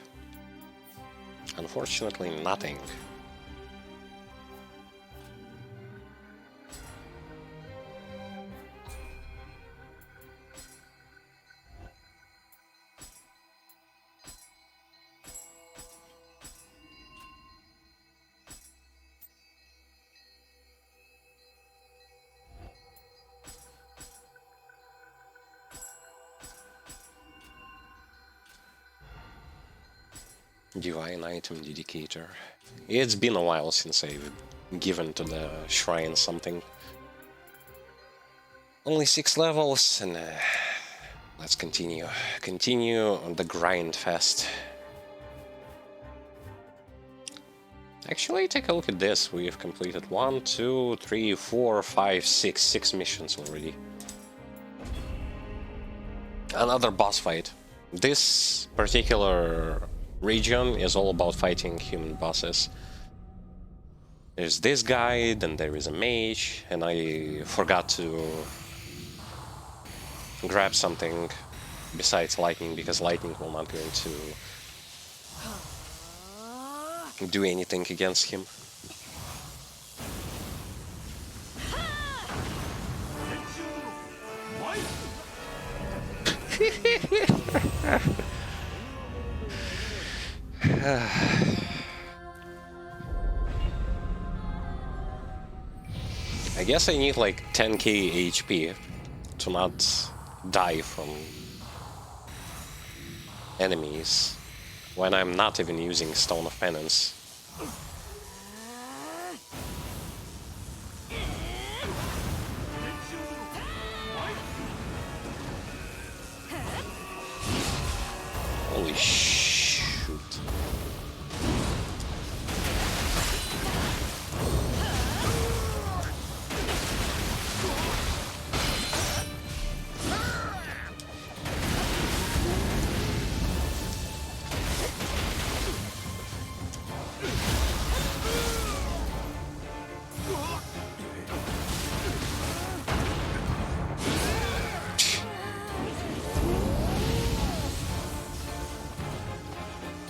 Unfortunately, nothing. Divine item dedicator. It's been a while since I've given to the shrine something. Only 6 levels, and let's continue. Continue on the grind fest. Actually, take a look at this. We've completed 1, 2, 3, 4, 5, 6 missions already. Another boss fight. This particular region is all about fighting human bosses. There's this guy, then there is a mage, and I forgot to grab something besides lightning, because lightning will not going to do anything against him. I guess I need like 10k HP to not die from enemies when I'm not even using Stone of Penance. Holy shoot.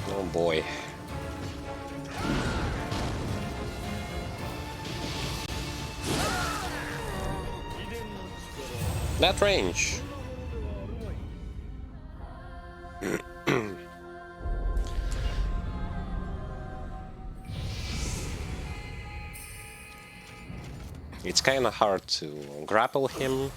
Oh boy. That range. It's kind of hard to grapple him.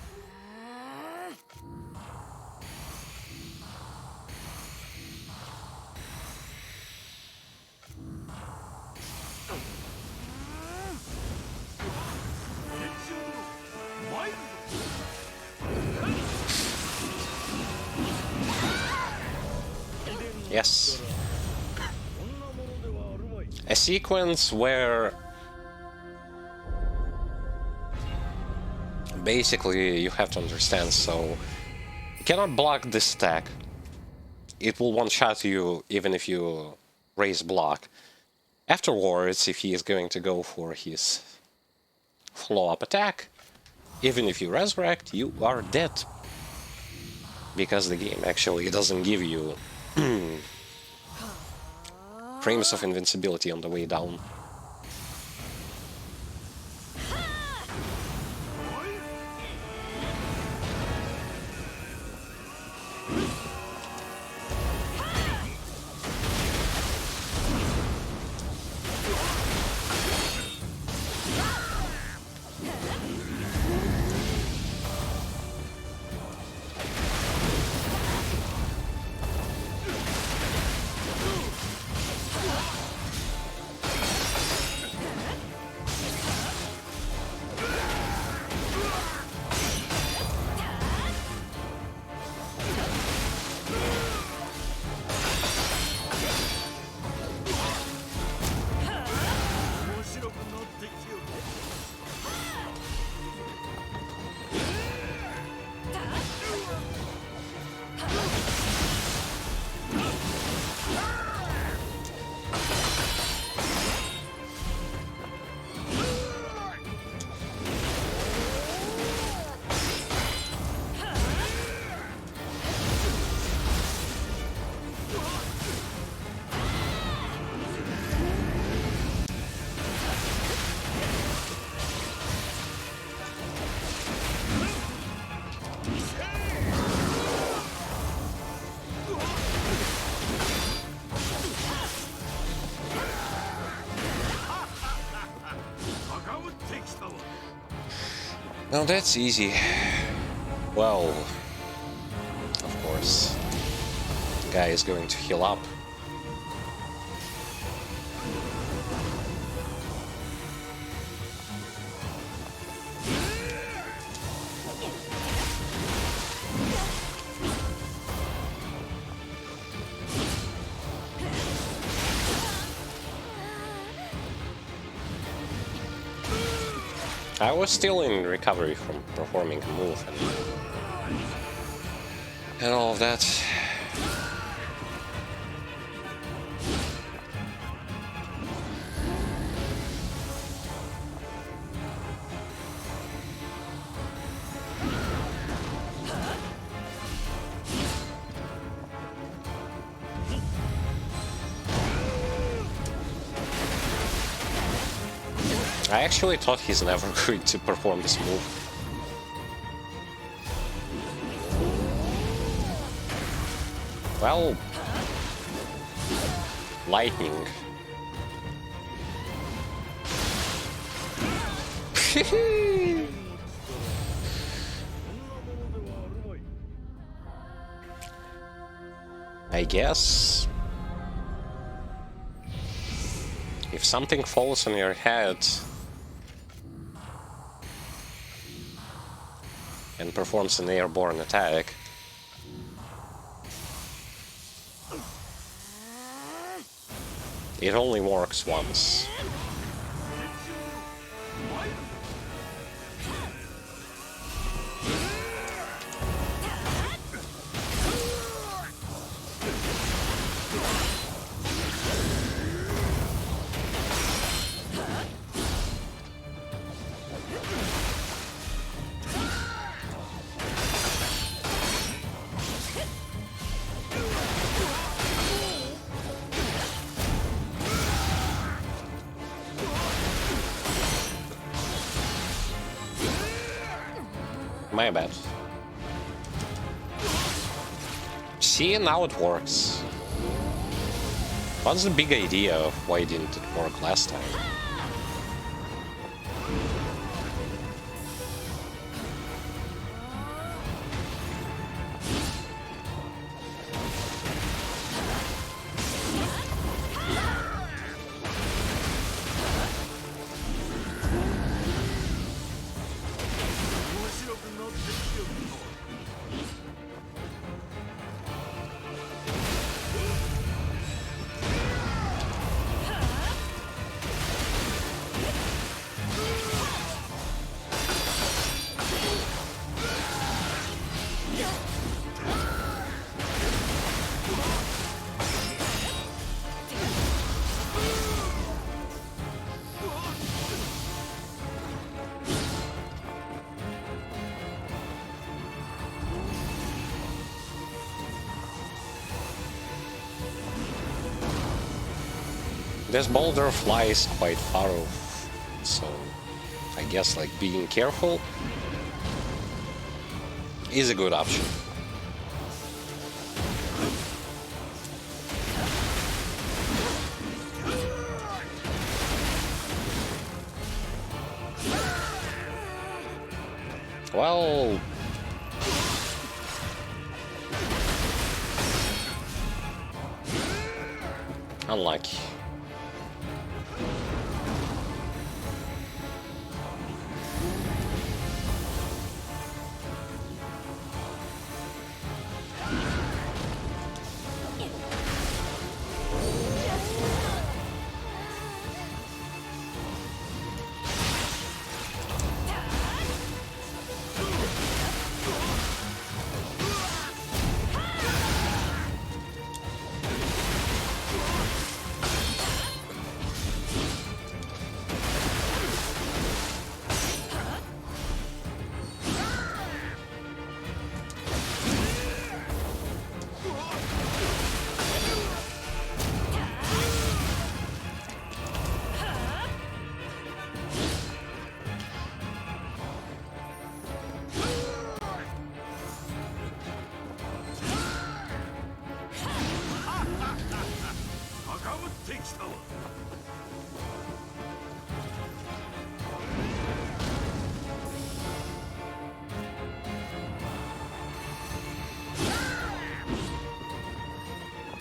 Yes. A sequence where basically you have to understand, so you cannot block this stack. It will one-shot you even if you raise block. Afterwards, if he is going to go for his follow-up attack, even if you resurrect, you are dead. Because the game actually doesn't give you frames of invincibility on the way down. Now that's easy. Well, of course, the guy is going to heal up. I was still in recovery from performing a move and all of that. I actually thought he's never going to perform this move. Well, lightning. I guess if something falls on your head and performs an airborne attack, it only works once. My bad. See, now it works. What's the big idea of why didn't it work last time? This boulder flies quite far off, so I guess like being careful is a good option. Well, unlucky.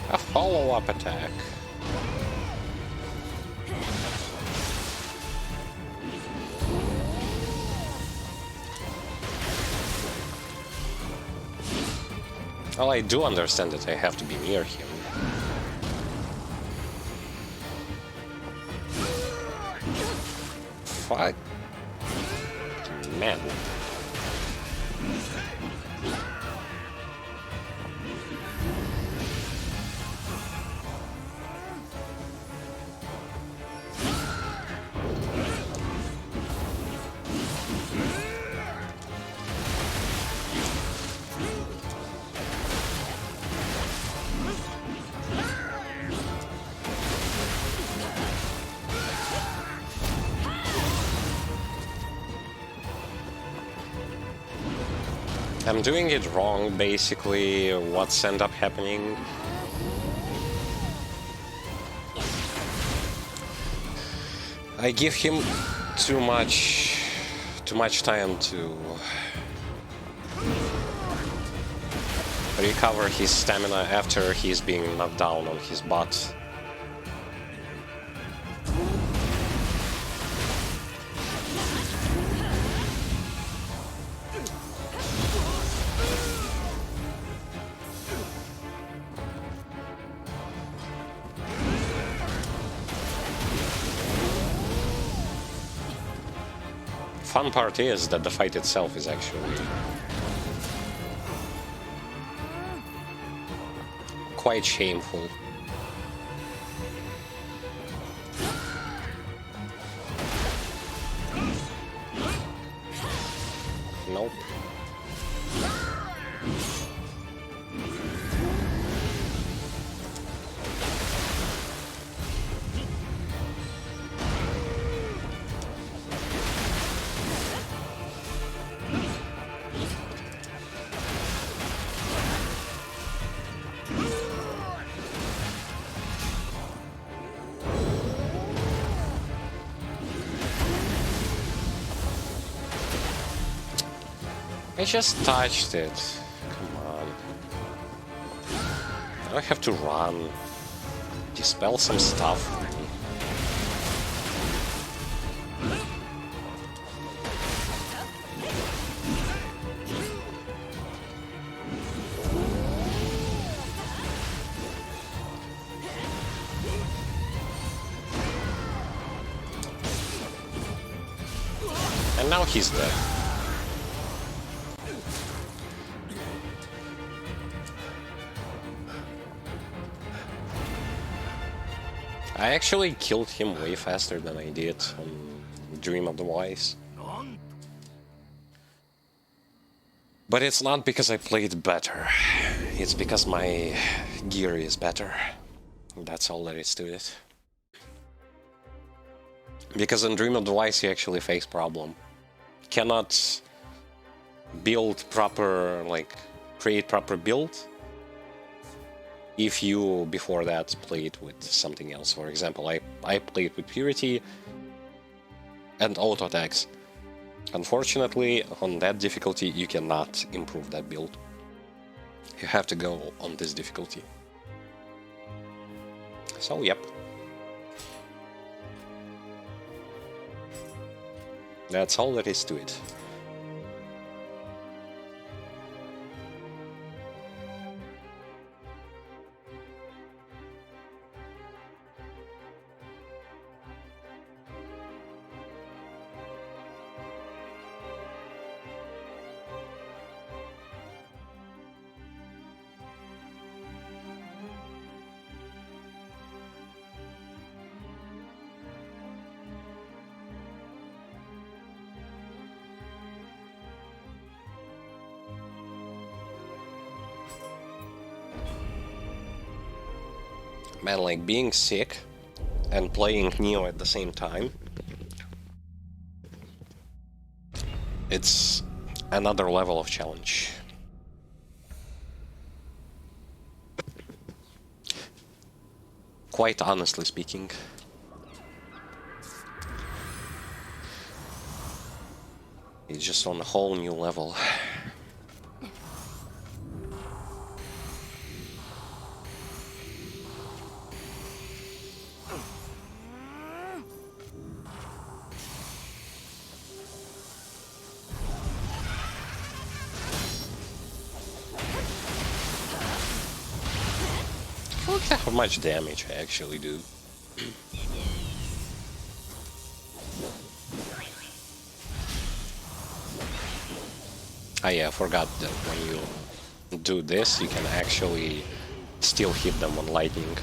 A follow-up attack. Well, I do understand that I have to be near him. Fuck. Man. I'm doing it wrong, basically. What's end up happening? I give him too much time to recover his stamina after he's being knocked down on his butt. Fun part is that the fight itself is actually quite shameful. Nope. I just touched it. Come on. Now I have to run. Dispel some stuff. And now he's dead. I actually killed him way faster than I did on Dream of the Wise. But it's not because I played better. It's because my gear is better. That's all there is to it. Because in Dream of the Wise you actually face problem. Cannot build proper, create proper build if you before that played with something else. For example, I played with Purity and auto attacks. Unfortunately, on that difficulty you cannot improve that build. You have to go on this difficulty. So yep. That's all there is to it. Man, like being sick and playing Nioh at the same time, it's another level of challenge. Quite honestly speaking. It's just on a whole new level. Look at how much damage I actually do. Ah yeah, I forgot that when you do this, you can actually still hit them on lightning.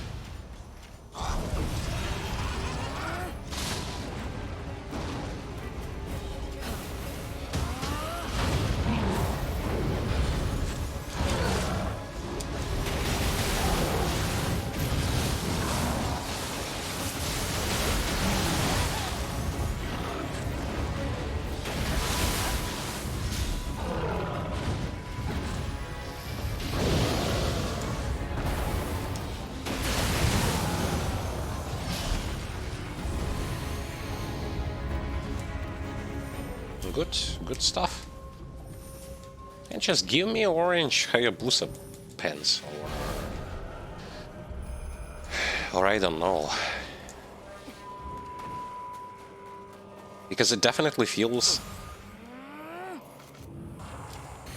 Good stuff. And just give me orange Hayabusa pens, or I don't know. Because it definitely feels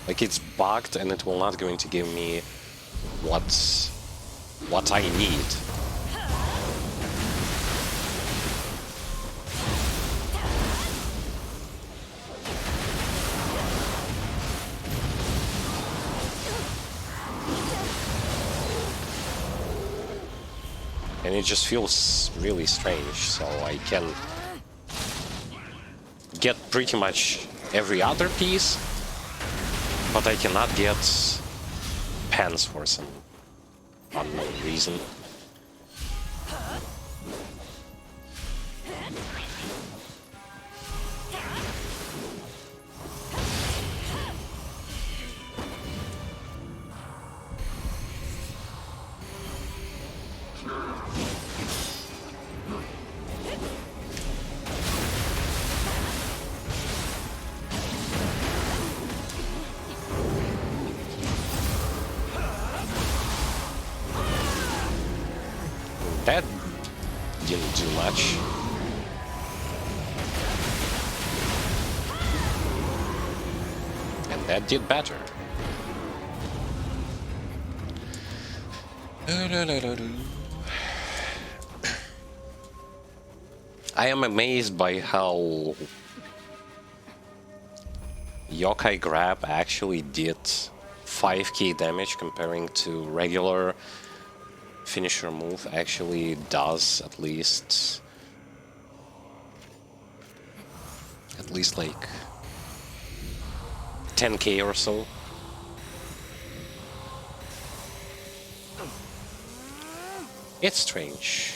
like it's bugged and it will not going to give me what I need. And it just feels really strange, so I can get pretty much every other piece, but I cannot get pens for some unknown reason. That didn't do much. And that did better. I am amazed by how Yokai Grab actually did 5k damage comparing to regular finisher move actually does at least like 10k or so. It's strange.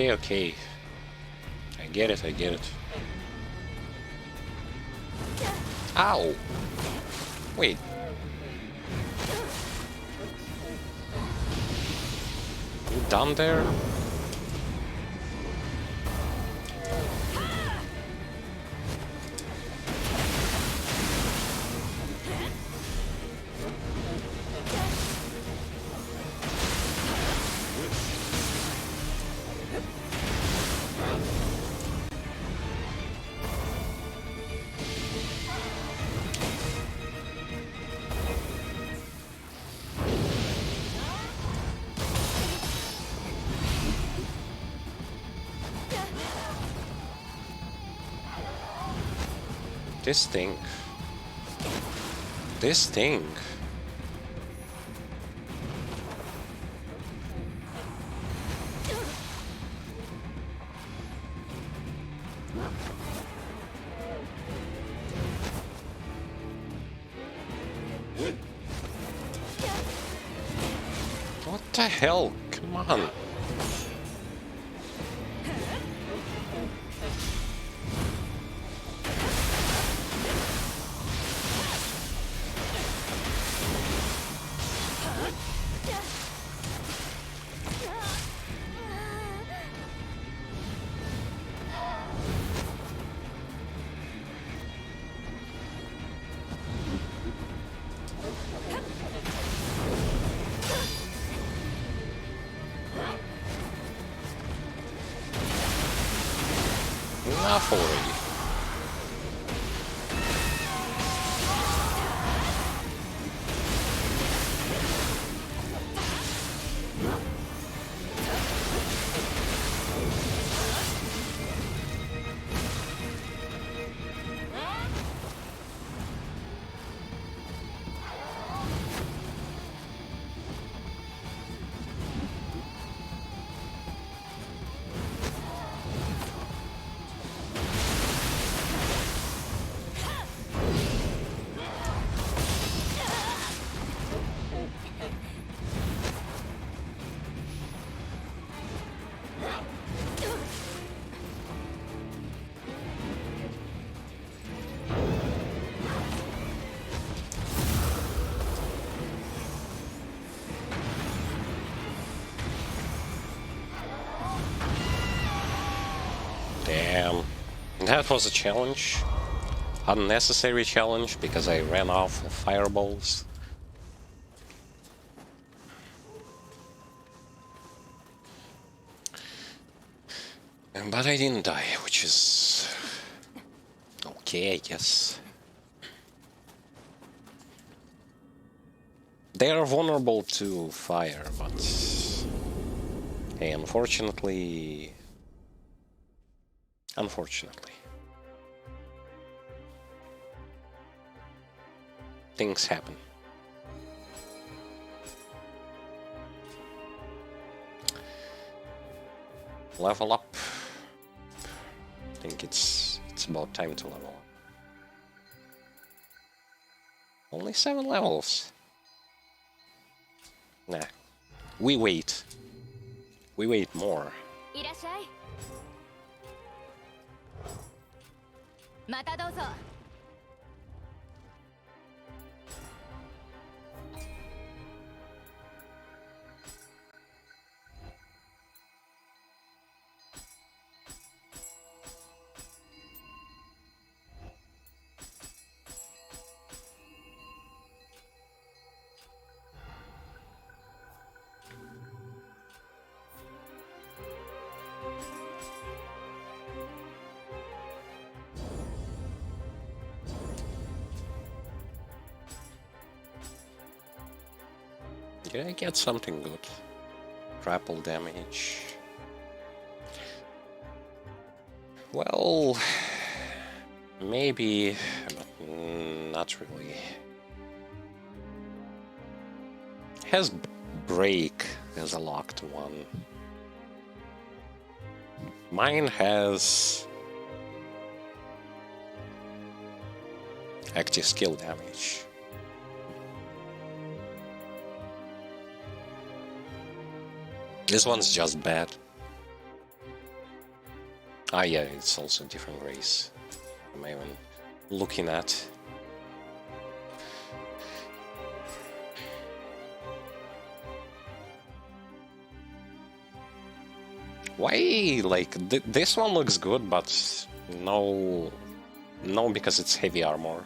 Okay. I get it. Ow! Wait. You done there? This thing. This thing. What the hell? Come on. Enough already. Damn. That was a challenge. Unnecessary challenge because I ran off of fireballs. But I didn't die, which is okay, I guess. They are vulnerable to fire, but hey, unfortunately, things happen. Level up. I think it's about time to level up. Only 7 levels. Nah. We wait. We wait more. いらっしゃい。またどうぞ。Did I get something good? Grapple damage. Well, maybe, but not really. Has break as a locked one. Mine has active skill damage. This one's just bad. Ah yeah, it's also a different race. Am I even looking at? Why, like, this one looks good, but no... No, because it's heavy armor.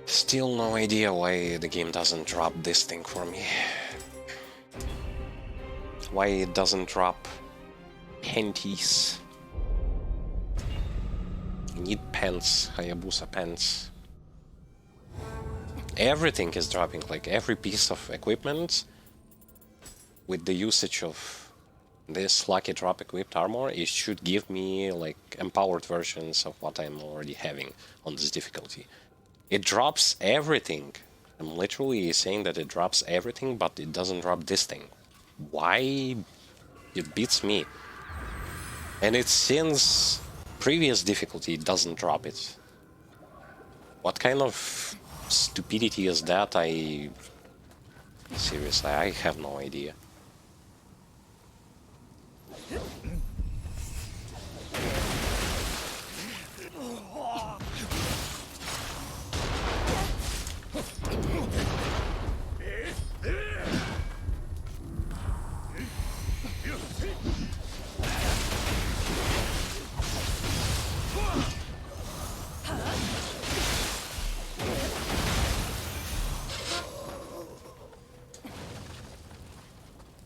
Still no idea why the game doesn't drop this thing for me. Why it doesn't drop panties. I need pants, Hayabusa pants. Everything is dropping, like every piece of equipment with the usage of this lucky drop equipped armor, it should give me like empowered versions of what I'm already having on this difficulty. It drops everything. I'm literally saying that it drops everything, but it doesn't drop this thing. Why? It beats me. And it's since previous difficulty it doesn't drop it. What kind of stupidity is that? Seriously, I have no idea.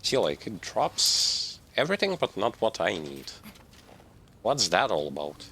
See, like, it drops everything but not what I need. What's that all about?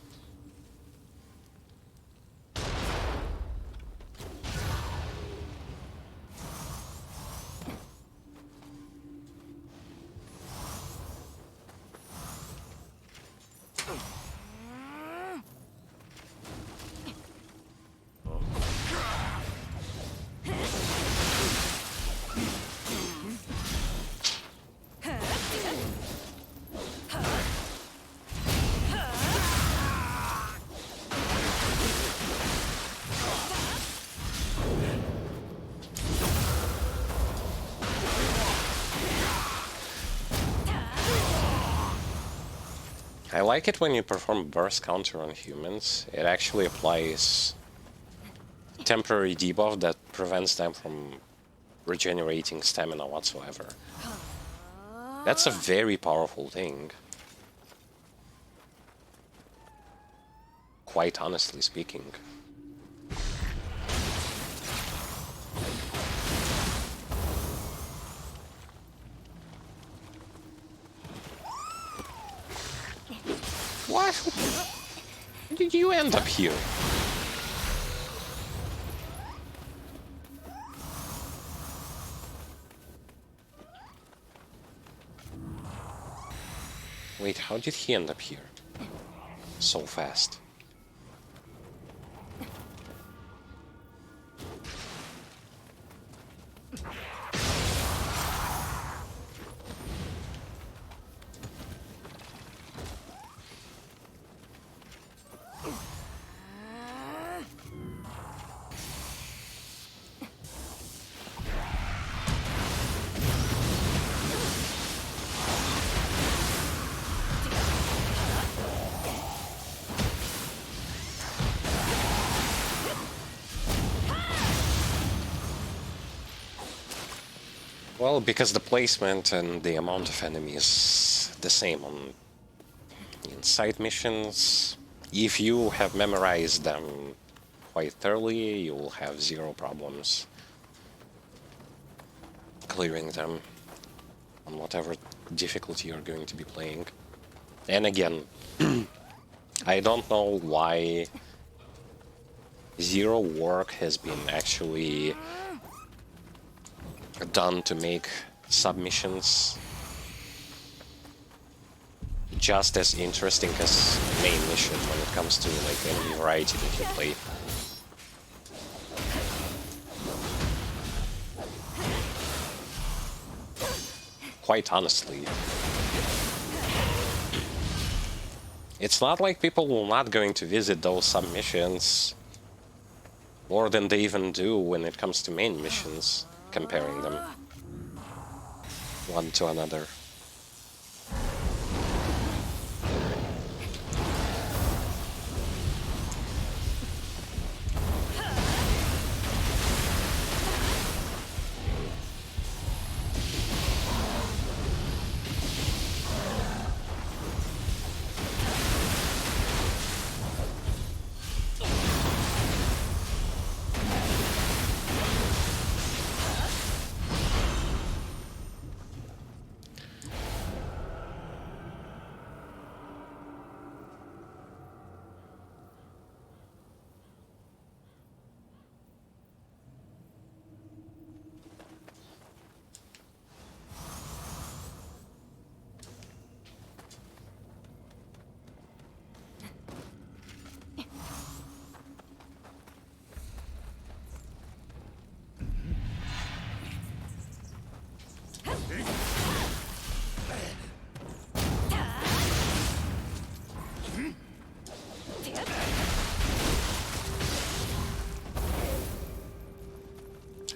I like it when you perform burst counter on humans. It actually applies temporary debuff that prevents them from regenerating stamina whatsoever. That's a very powerful thing. Quite honestly speaking. What? How did you end up here? Wait, how did he end up here? So fast. Well, because the placement and the amount of enemies is the same on side missions. If you have memorized them quite thoroughly, you will have zero problems clearing them on whatever difficulty you're going to be playing. And again, I don't know why zero work has been actually done to make submissions just as interesting as main mission when it comes to like enemy variety that you play. Quite honestly. It's not like people will not going to visit those submissions more than they even do when it comes to main missions, comparing them. one to another.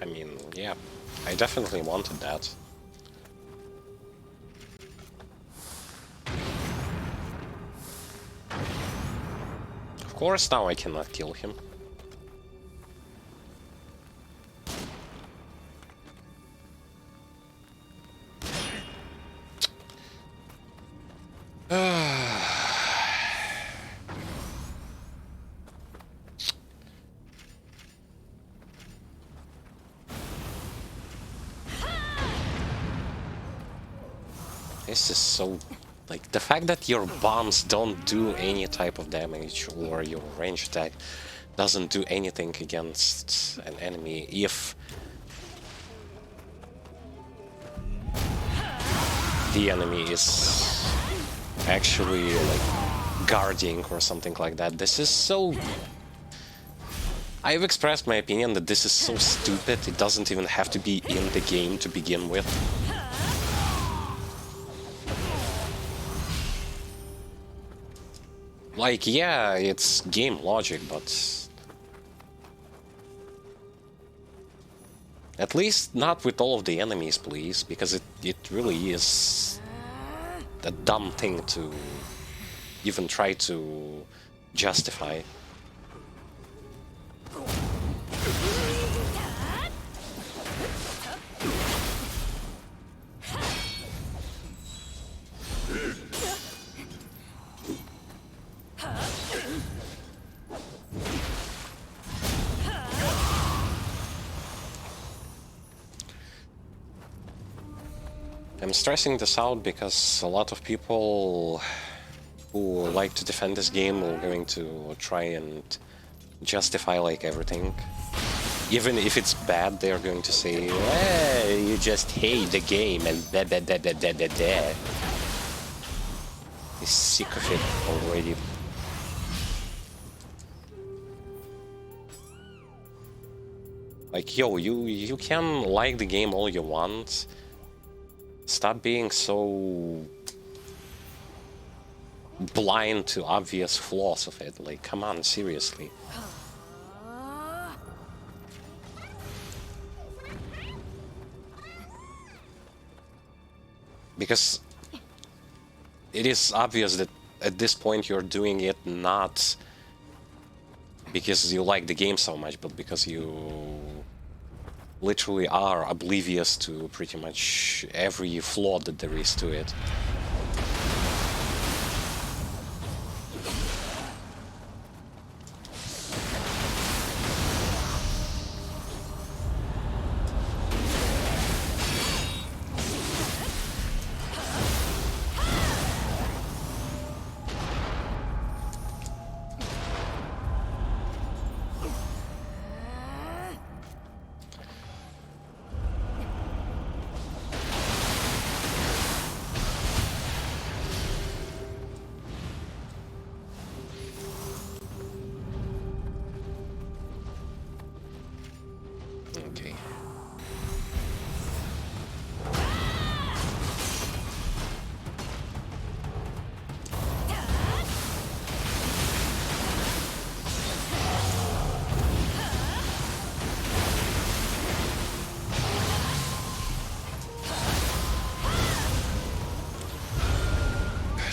I mean, yeah, I definitely wanted that. Of course, now I cannot kill him. This is so... like, the fact that your bombs don't do any type of damage or your range attack doesn't do anything against an enemy if the enemy is actually, like, guarding or something like that. This is so... I've expressed my opinion that this is so stupid, it doesn't even have to be in the game to begin with. Like, yeah, it's game logic, but... at least not with all of the enemies, please, because it really is a dumb thing to even try to justify. I'm stressing this out because a lot of people who like to defend this game are going to try and justify like everything. Even if it's bad, they're going to say, hey, you just hate the game and da da da da da da da. I'm sick of it already. Like, yo, you can like the game all you want. Stop being so blind to obvious flaws of it. Like, come on, seriously. Because it is obvious that at this point you're doing it not because you like the game so much, but because you literally are oblivious to pretty much every flaw that there is to it.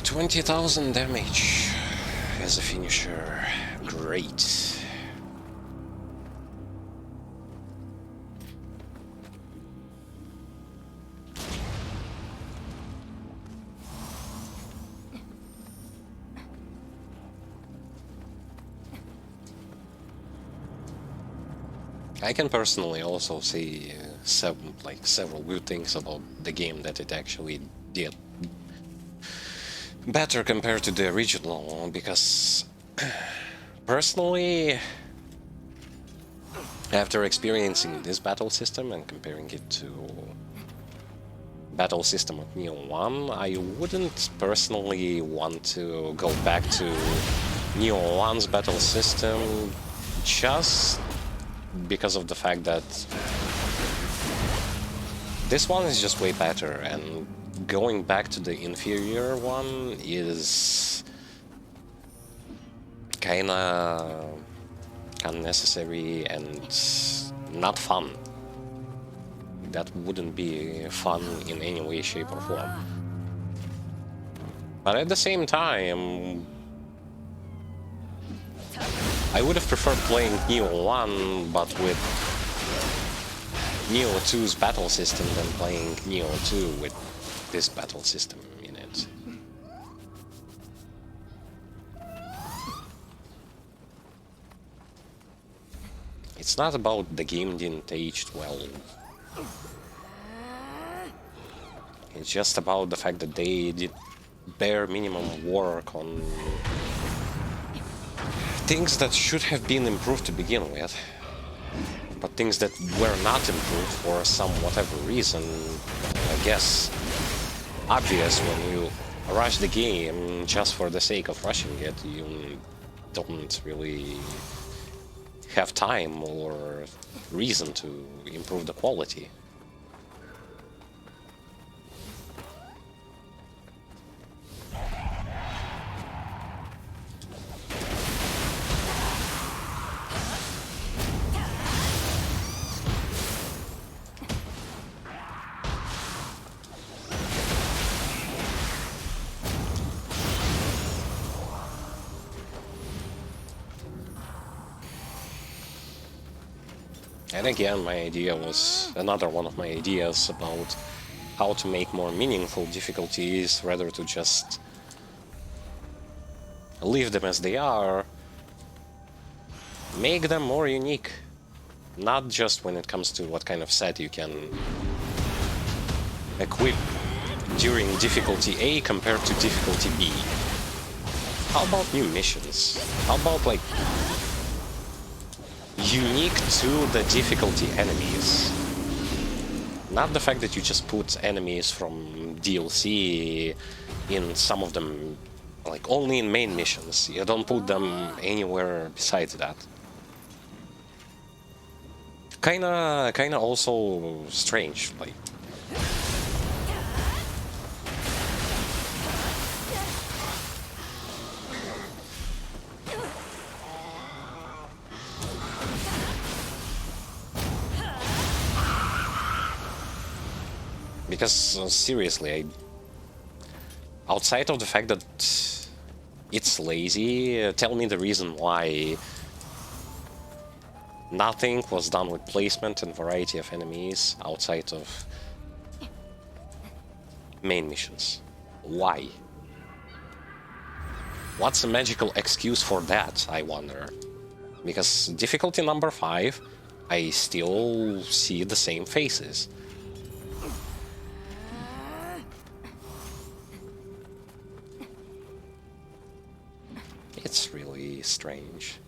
20,000 damage as a finisher. Great. I can personally also see several good things about the game, that it actually did better compared to the original, because personally, after experiencing this battle system and comparing it to battle system of Nioh 1, I wouldn't personally want to go back to Nioh 1's battle system, just because of the fact that this one is just way better, and going back to the inferior one is kinda unnecessary and not fun. That wouldn't be fun in any way, shape or form. But at the same time, I would have preferred playing Nioh 1, but with Nioh 2's battle system, than playing Nioh 2 with this battle system in it. It's not about the game didn't age well. It's just about the fact that they did bare minimum work on things that should have been improved to begin with, but things that were not improved for some whatever reason. I guess obvious when you rush the game just for the sake of rushing it. You don't really have time or reason to improve the quality. And again, my idea was another one of my ideas about how to make more meaningful difficulties, rather to just leave them as they are. Make them more unique. Not just when it comes to what kind of set you can equip during difficulty A compared to difficulty B. How about new missions? How about, like, unique to the difficulty enemies? Not the fact that you just put enemies from DLC in some of them, like, only in main missions. You don't put them anywhere besides that. Kinda also strange, like. Because seriously, outside of the fact that it's lazy, tell me the reason why nothing was done with placement and variety of enemies outside of main missions. Why? What's a magical excuse for that, I wonder? Because difficulty number 5, I still see the same faces. It's really strange.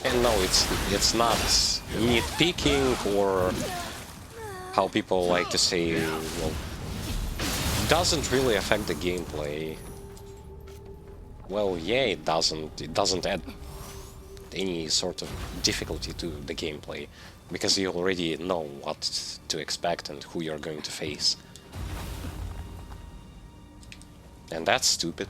And no, it's not nitpicking, or how people like to say, well, doesn't really affect the gameplay. Well, yeah, it doesn't. It doesn't add any sort of difficulty to the gameplay, because you already know what to expect and who you're going to face. And that's stupid.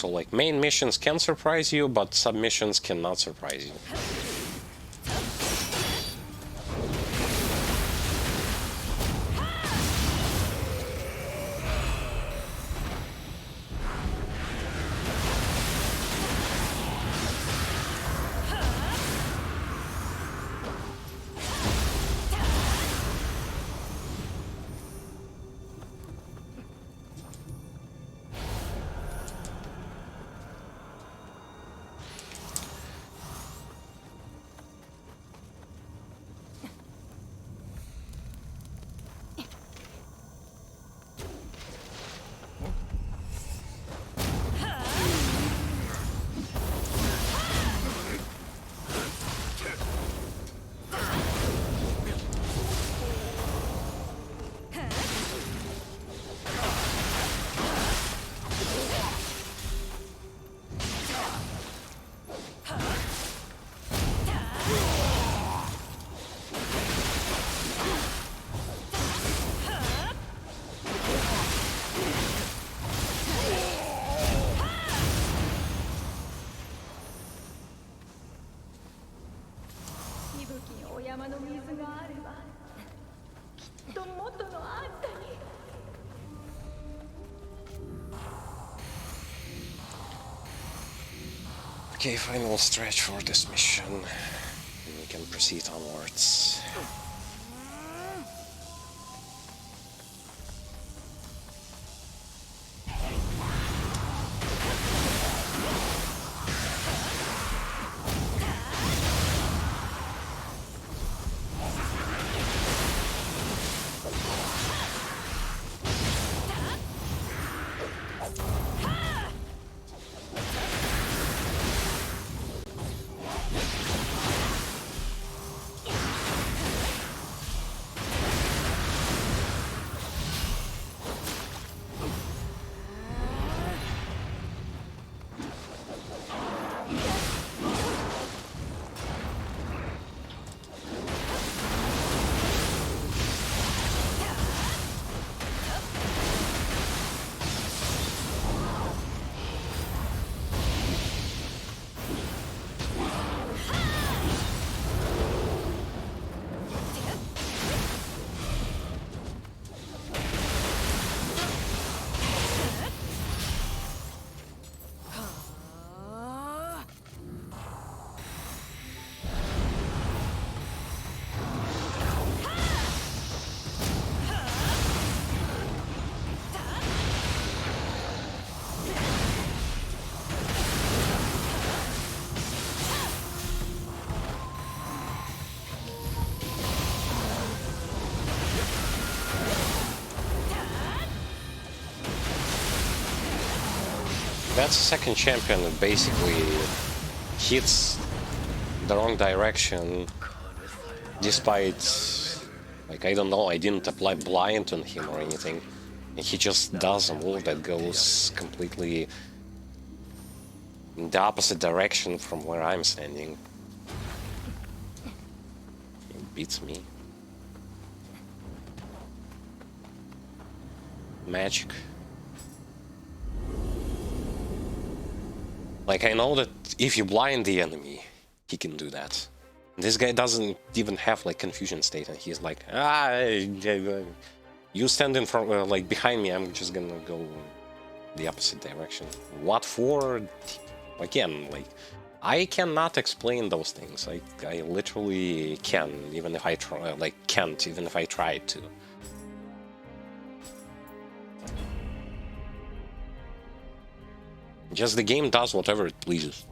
So like main missions can surprise you, but submissions cannot surprise you. Okay, final stretch for this mission, and we can proceed onwards. That's a second champion that basically hits the wrong direction despite, like, I don't know, I didn't apply blind on him or anything, and he just does a move that goes completely in the opposite direction from where I'm standing. He beats me. Magic. Like, I know that if you blind the enemy, he can do that. This guy doesn't even have, like, confusion state, and he's like, you stand in front, like, behind me, I'm just gonna go the opposite direction. What for? Again, like, I cannot explain those things. I literally can, even if I try, like, can't, even if I tried to. Just the game does whatever it pleases.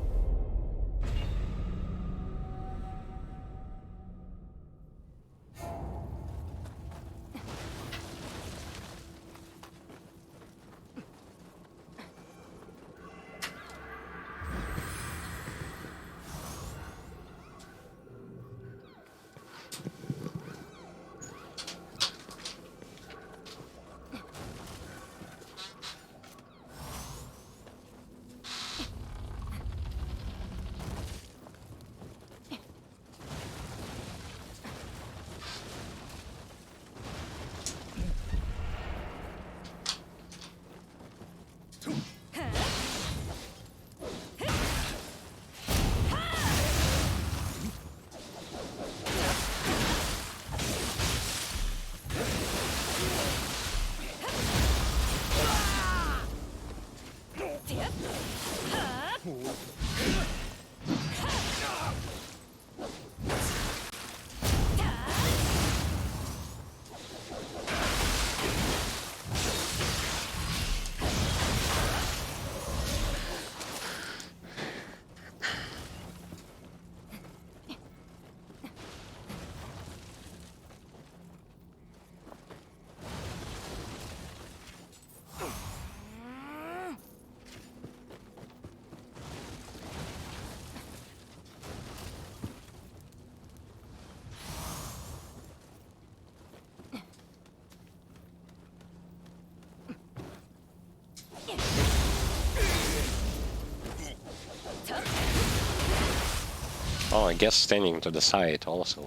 Oh, I guess standing to the side also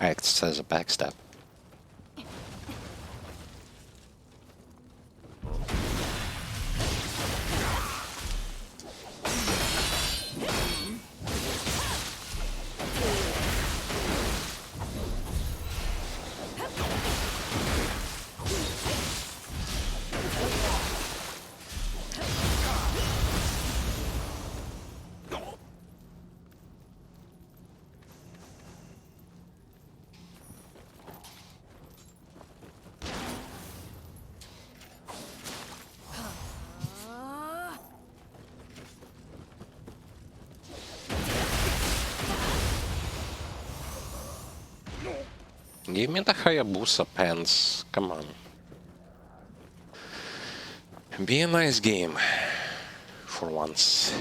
acts as a backstab. Give me the Hayabusa pants, come on. Be a nice game, for once.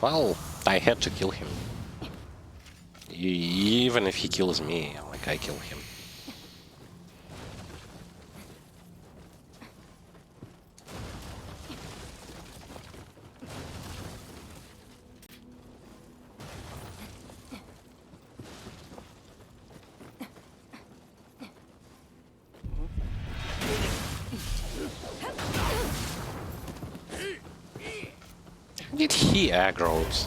Well, I had to kill him. Even if he kills me, like, I kill him. Did he aggroed?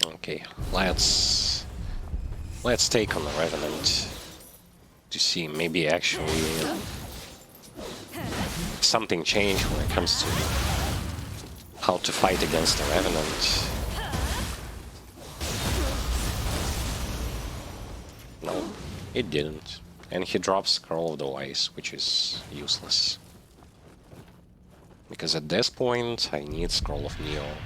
Okay, let's take on the Revenant to see maybe actually something changed when it comes to how to fight against the Revenant. No, it didn't. And he drops Scroll of the Wise, which is useless. Because at this point, I need Scroll of Nioh.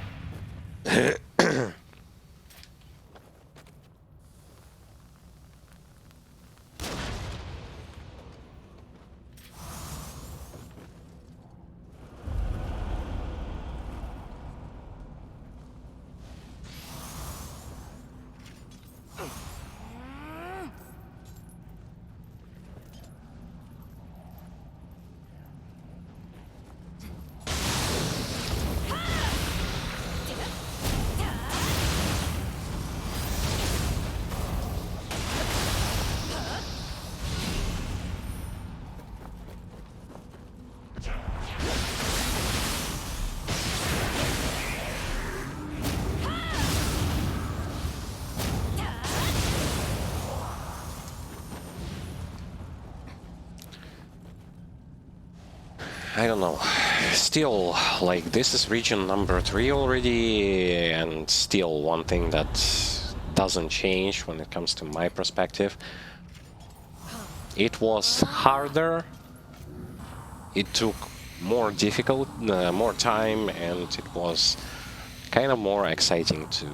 I don't know. Still, like, this is region number 3 already, and still one thing that doesn't change when it comes to my perspective. It was harder, it took more more time, and it was kind of more exciting to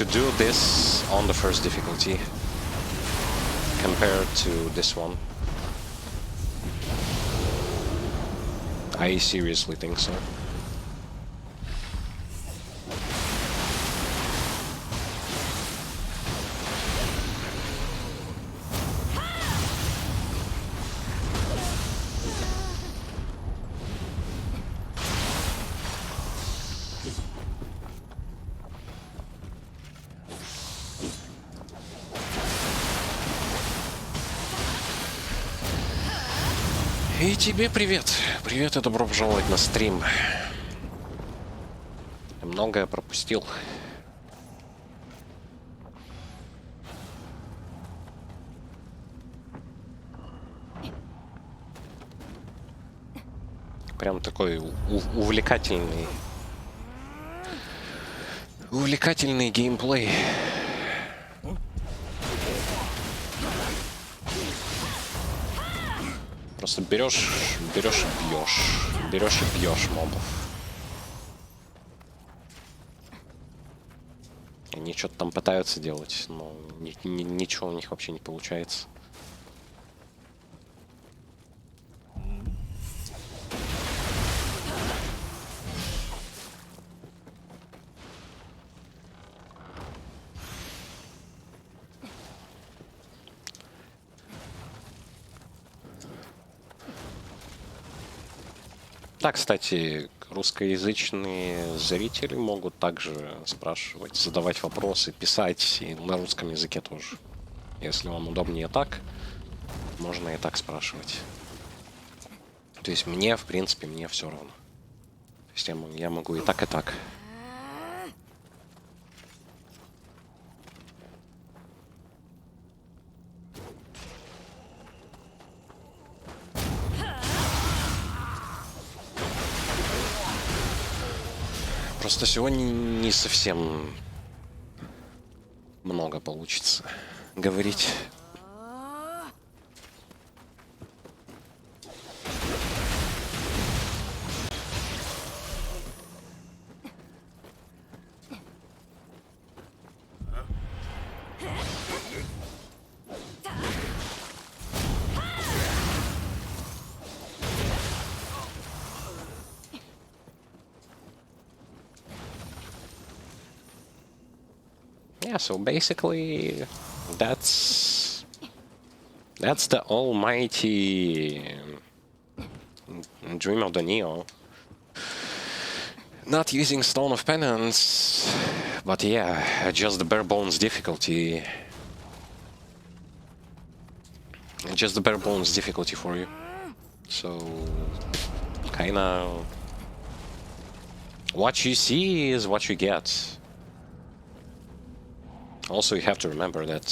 do this on the first difficulty compared to this one. I seriously think so. И тебе привет. Привет и добро пожаловать на стрим. Я многое пропустил. Прям такой увлекательный геймплей. Просто берешь и бьешь мобов. Они что-то там пытаются делать, но ничего у них вообще не получается. Да, кстати, русскоязычные зрители могут также спрашивать, задавать вопросы, писать и на русском языке тоже. Если вам удобнее так, можно и так спрашивать. То есть мне, в принципе, мне все равно. То есть я могу и так, и так. Просто сегодня не совсем много получится говорить. Yeah, so basically that's the almighty dream of the Nioh. Not using Stone of Penance, but yeah, just the bare bones difficulty. Just the bare bones difficulty for you. So kinda what you see is what you get. Also, you have to remember that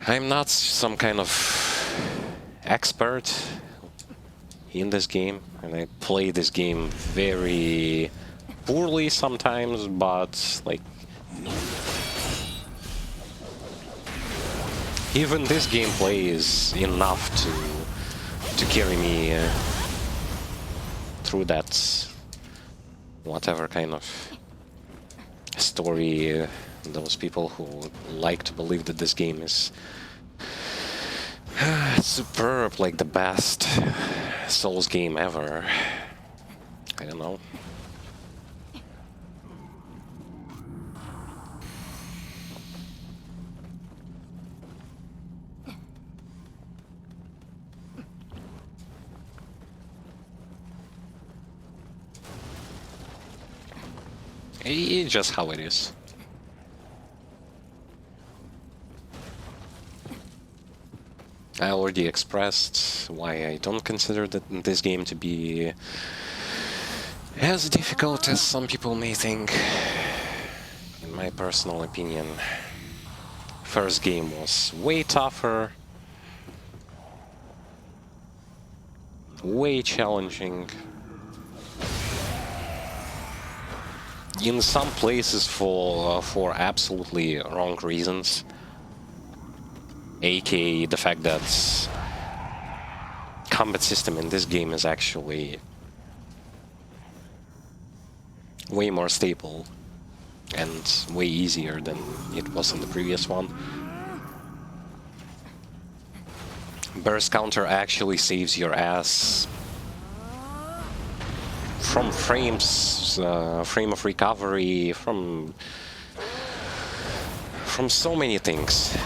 I'm not some kind of expert in this game, and I play this game very poorly sometimes, but like even this gameplay is enough to carry me through that whatever kind of story those people who like to believe that this game is superb, like the best Souls game ever. I don't know. It's just how it is. I already expressed why I don't consider this game to be as difficult as some people may think. In my personal opinion, first game was way tougher, way challenging. In some places for absolutely wrong reasons, aka the fact that combat system in this game is actually way more stable and way easier than it was in the previous one. Burst counter actually saves your ass from frames, frame of recovery, from so many things.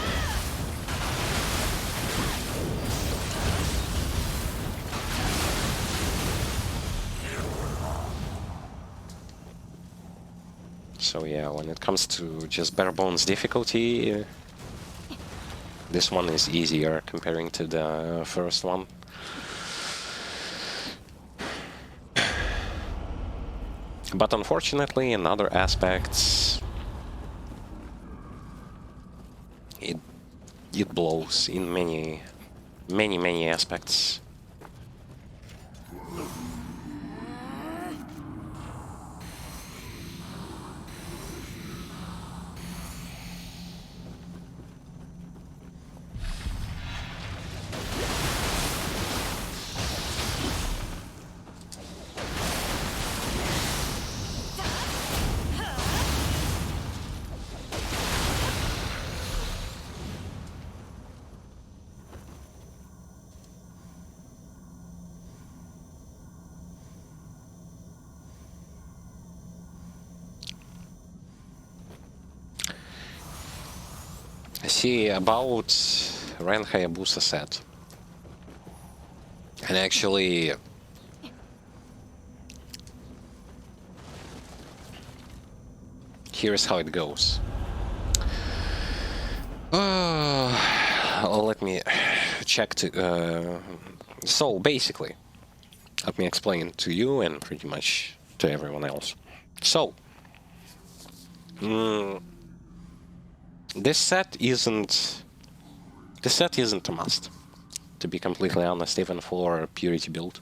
So yeah, when it comes to just bare bones difficulty, This one is easier comparing to the first one. But unfortunately, in other aspects, it blows in many aspects. See, about Ren Hayabusa set, and actually here's how it goes. Let me check to... so basically, let me explain to you and pretty much to everyone else. So, this set isn't a must, to be completely honest, even for a purity build.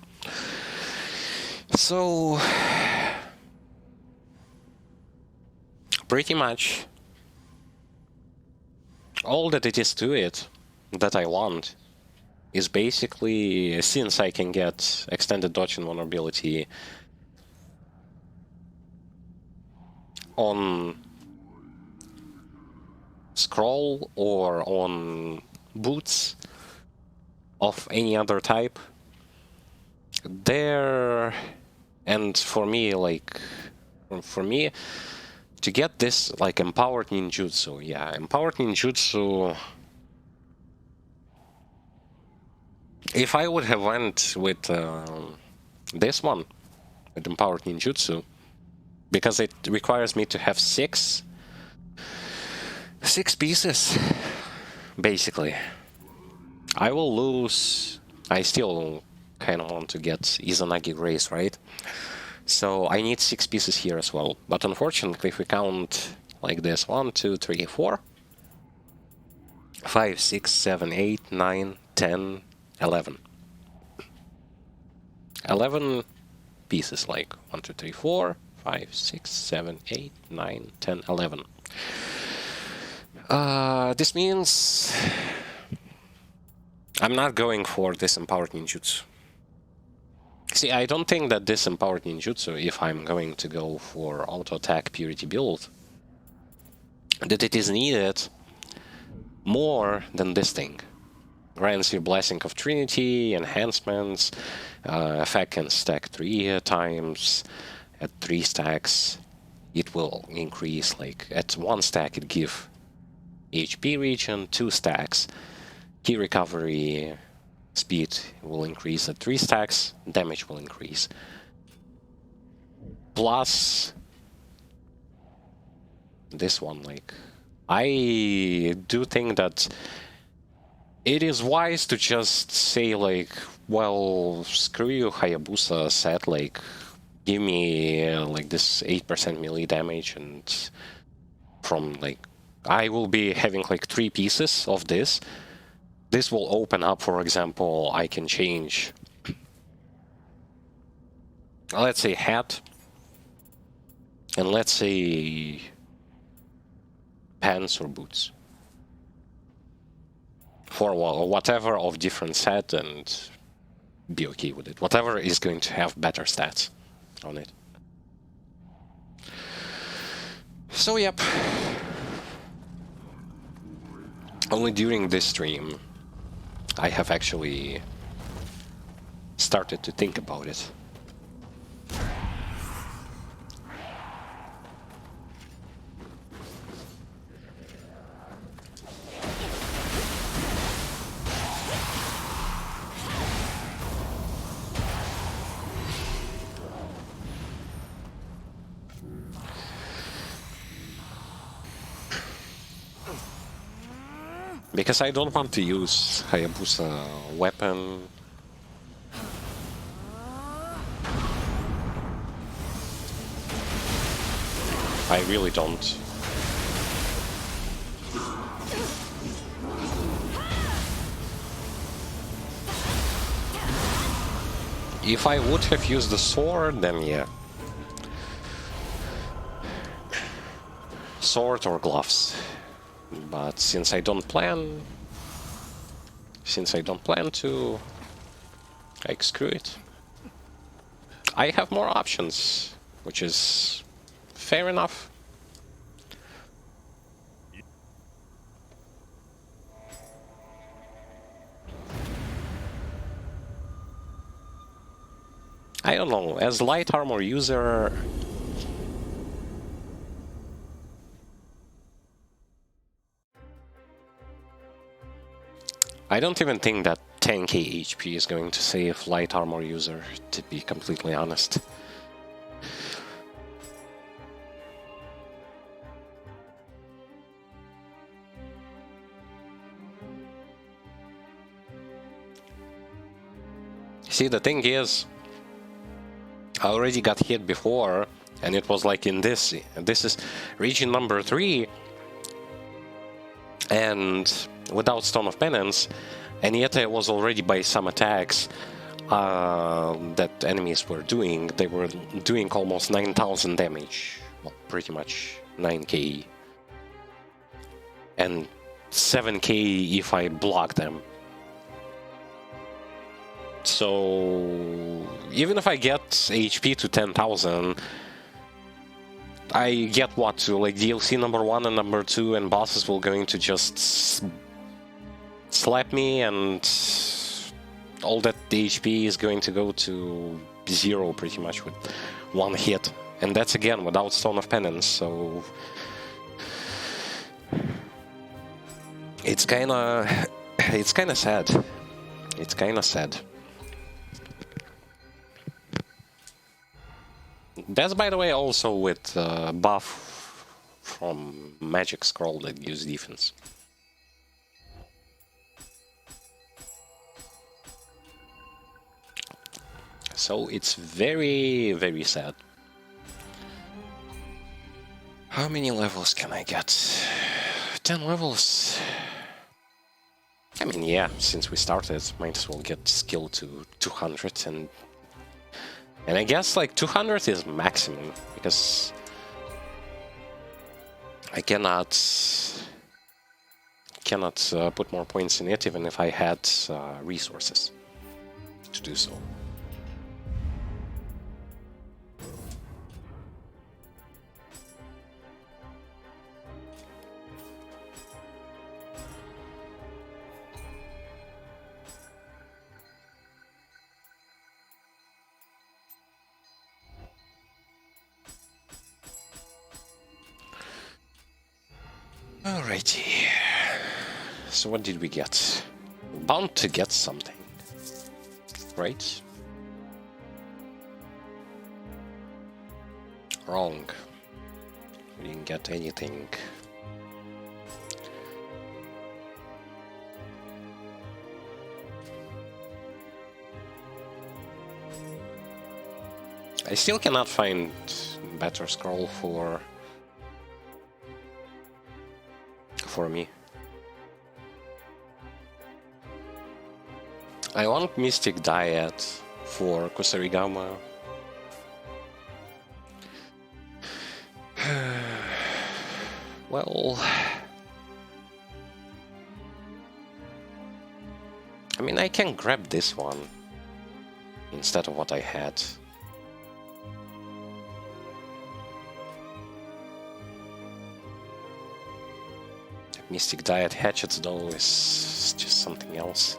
So, pretty much all that it is to it that I want is basically, since I can get extended dodge and vulnerability on scroll or on boots of any other type, there, and for me, to get this, like, empowered ninjutsu, yeah, empowered ninjutsu, if I would have went with this one, with empowered ninjutsu, because it requires me to have six pieces, basically, I will lose. I still kind of want to get Izanagi Grace, right? So I need 6 pieces here as well. But unfortunately, if we count like this, 1, 2, 3, 4, 5, 6, 7, 8, 9, 10, 11. 11 pieces, like 1, 2, 3, 4, 5, 6, 7, 8, 9, 10, 11. This means I'm not going for this empowered ninjutsu. See, I don't think that this empowered ninjutsu, if I'm going to go for auto-attack purity build, that it is needed more than this thing. Grants you Blessing of Trinity, enhancements, effect can stack 3 times, at 3 stacks it will increase, like at 1 stack it give HP regen, 2 stacks, key recovery, speed will increase at 3 stacks, damage will increase. Plus this one, like, I do think that it is wise to just say, like, well, screw you, Hayabusa set, like, give me like this 8% melee damage, and from, like, I will be having like 3 pieces of this. This will open up, for example, I can change, let's say, hat, and let's say pants or boots, for whatever of different set, and be okay with it. Whatever is going to have better stats on it. So, yep. Only during this stream I have actually started to think about it. Because I don't want to use Hayabusa weapon. I really don't. If I would have used the sword, then yeah. Sword or gloves. But since I don't plan to, like, screw it. I have more options, which is fair enough. I don't know, as light armor user, I don't even think that 10k HP is going to save light armor user, to be completely honest. See, the thing is, I already got hit before, and it was like in this is region number 3, and without Stone of Penance, and yet I was already by some attacks that enemies were doing. They were doing almost 9,000 damage, well, pretty much 9k, and 7k if I block them. So even if I get HP to 10,000, I get what, to like DLC number 1 and number 2, and bosses will going to just slap me, and all that HP is going to go to 0 pretty much with one hit, and that's again without Stone of Penance. So it's kind of sad. It's kind of sad. That's, by the way, also with buff from Magic Scroll that gives defense. So it's very, very sad. How many levels can I get? 10 levels. I mean, yeah, since we started, might as well get skill to 200, and I guess like 200 is maximum, because I cannot put more points in it even if I had resources to do so. Alrighty, so what did we get? Bound to get something, right? Wrong. We didn't get anything. I still cannot find better scroll for me. I want Mystic Diet for Kusarigama. Well, I mean, I can grab this one instead of what I had. Mystic Diet Hatchets, though, is just something else.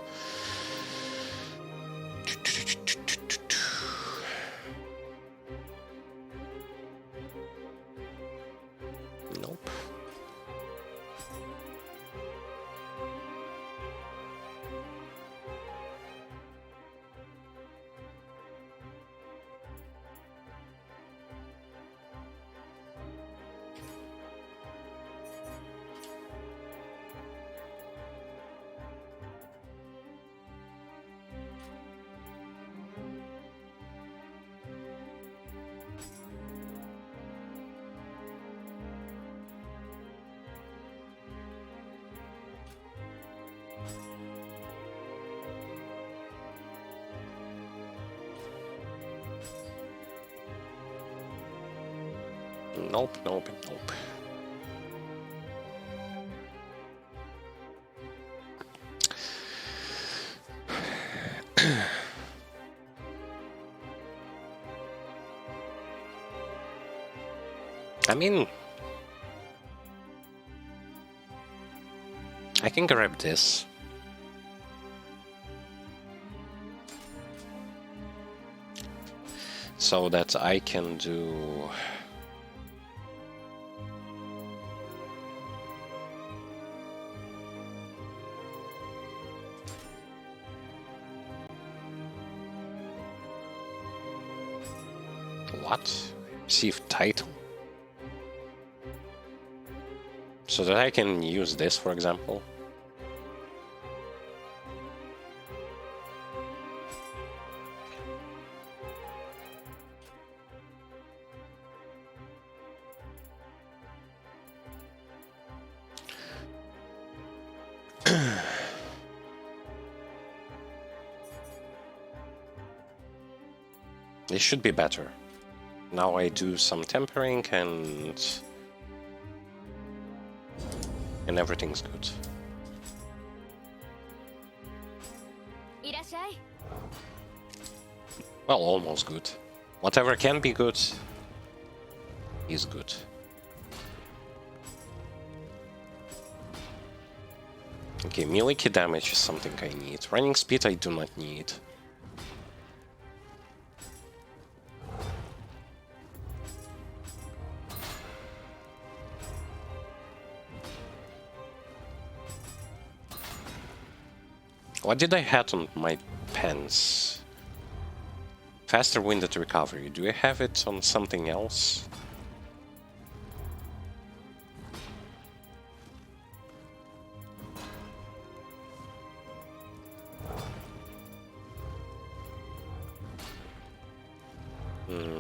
Nope. Nope, nope, nope. I mean, I can grab this. So that I can do... What? Receive title. So that I can use this, for example. This should be better. Now I do some tempering and everything's good. いらっしゃい。 Well, almost good. Whatever can be good is good. Okay, melee key damage is something I need. Running speed I do not need. What did I have on my pants? Faster winded recovery. Do I have it on something else?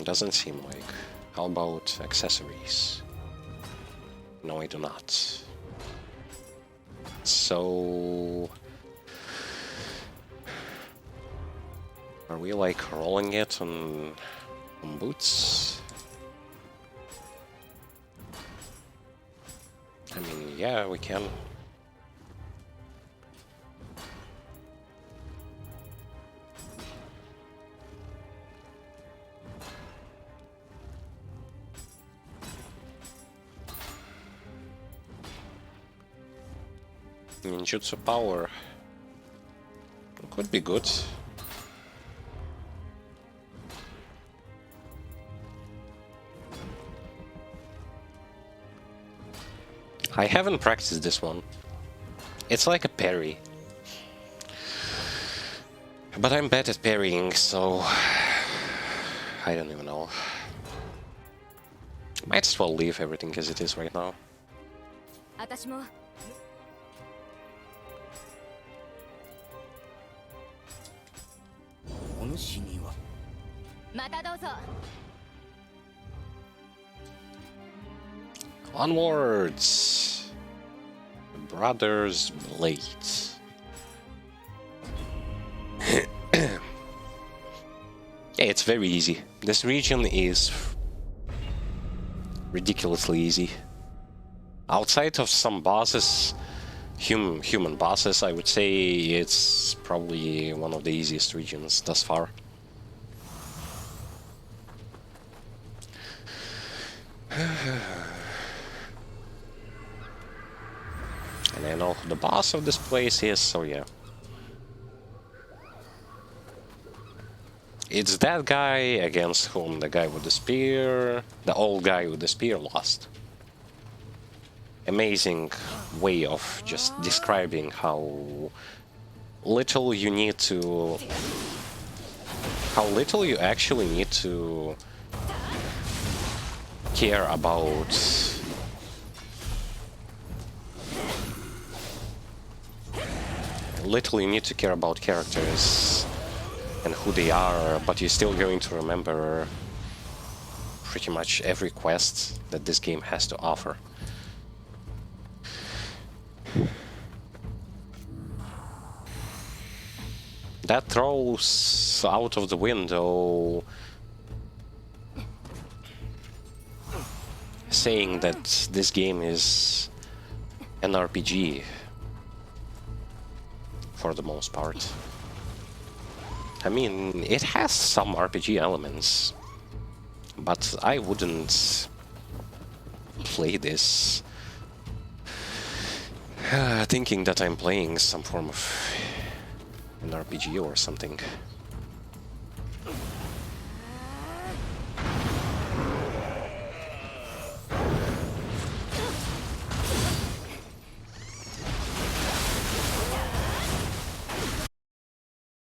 Doesn't seem like. How about accessories? No, I do not. So... Are we like rolling it on boots? I mean, yeah, we can. Ninjutsu power could be good. I haven't practiced this one. It's like a parry. But I'm bad at parrying, so... I don't even know. Might as well leave everything as it is right now. 私も またどうぞ Onwards! Brothers Blade. Yeah, it's very easy. This region is ridiculously easy. Outside of some bosses, human bosses, I would say it's probably one of the easiest regions thus far. And I know who the boss of this place is, so yeah. It's that guy against whom the guy with the spear, the old guy with the spear, lost. Amazing way of just describing how little you need to... How little you actually need to care about characters and who they are, but you're still going to remember pretty much every quest that this game has to offer. That throws out of the window saying that this game is an RPG for the most part. I mean, it has some RPG elements, but I wouldn't play this thinking that I'm playing some form of an RPG or something.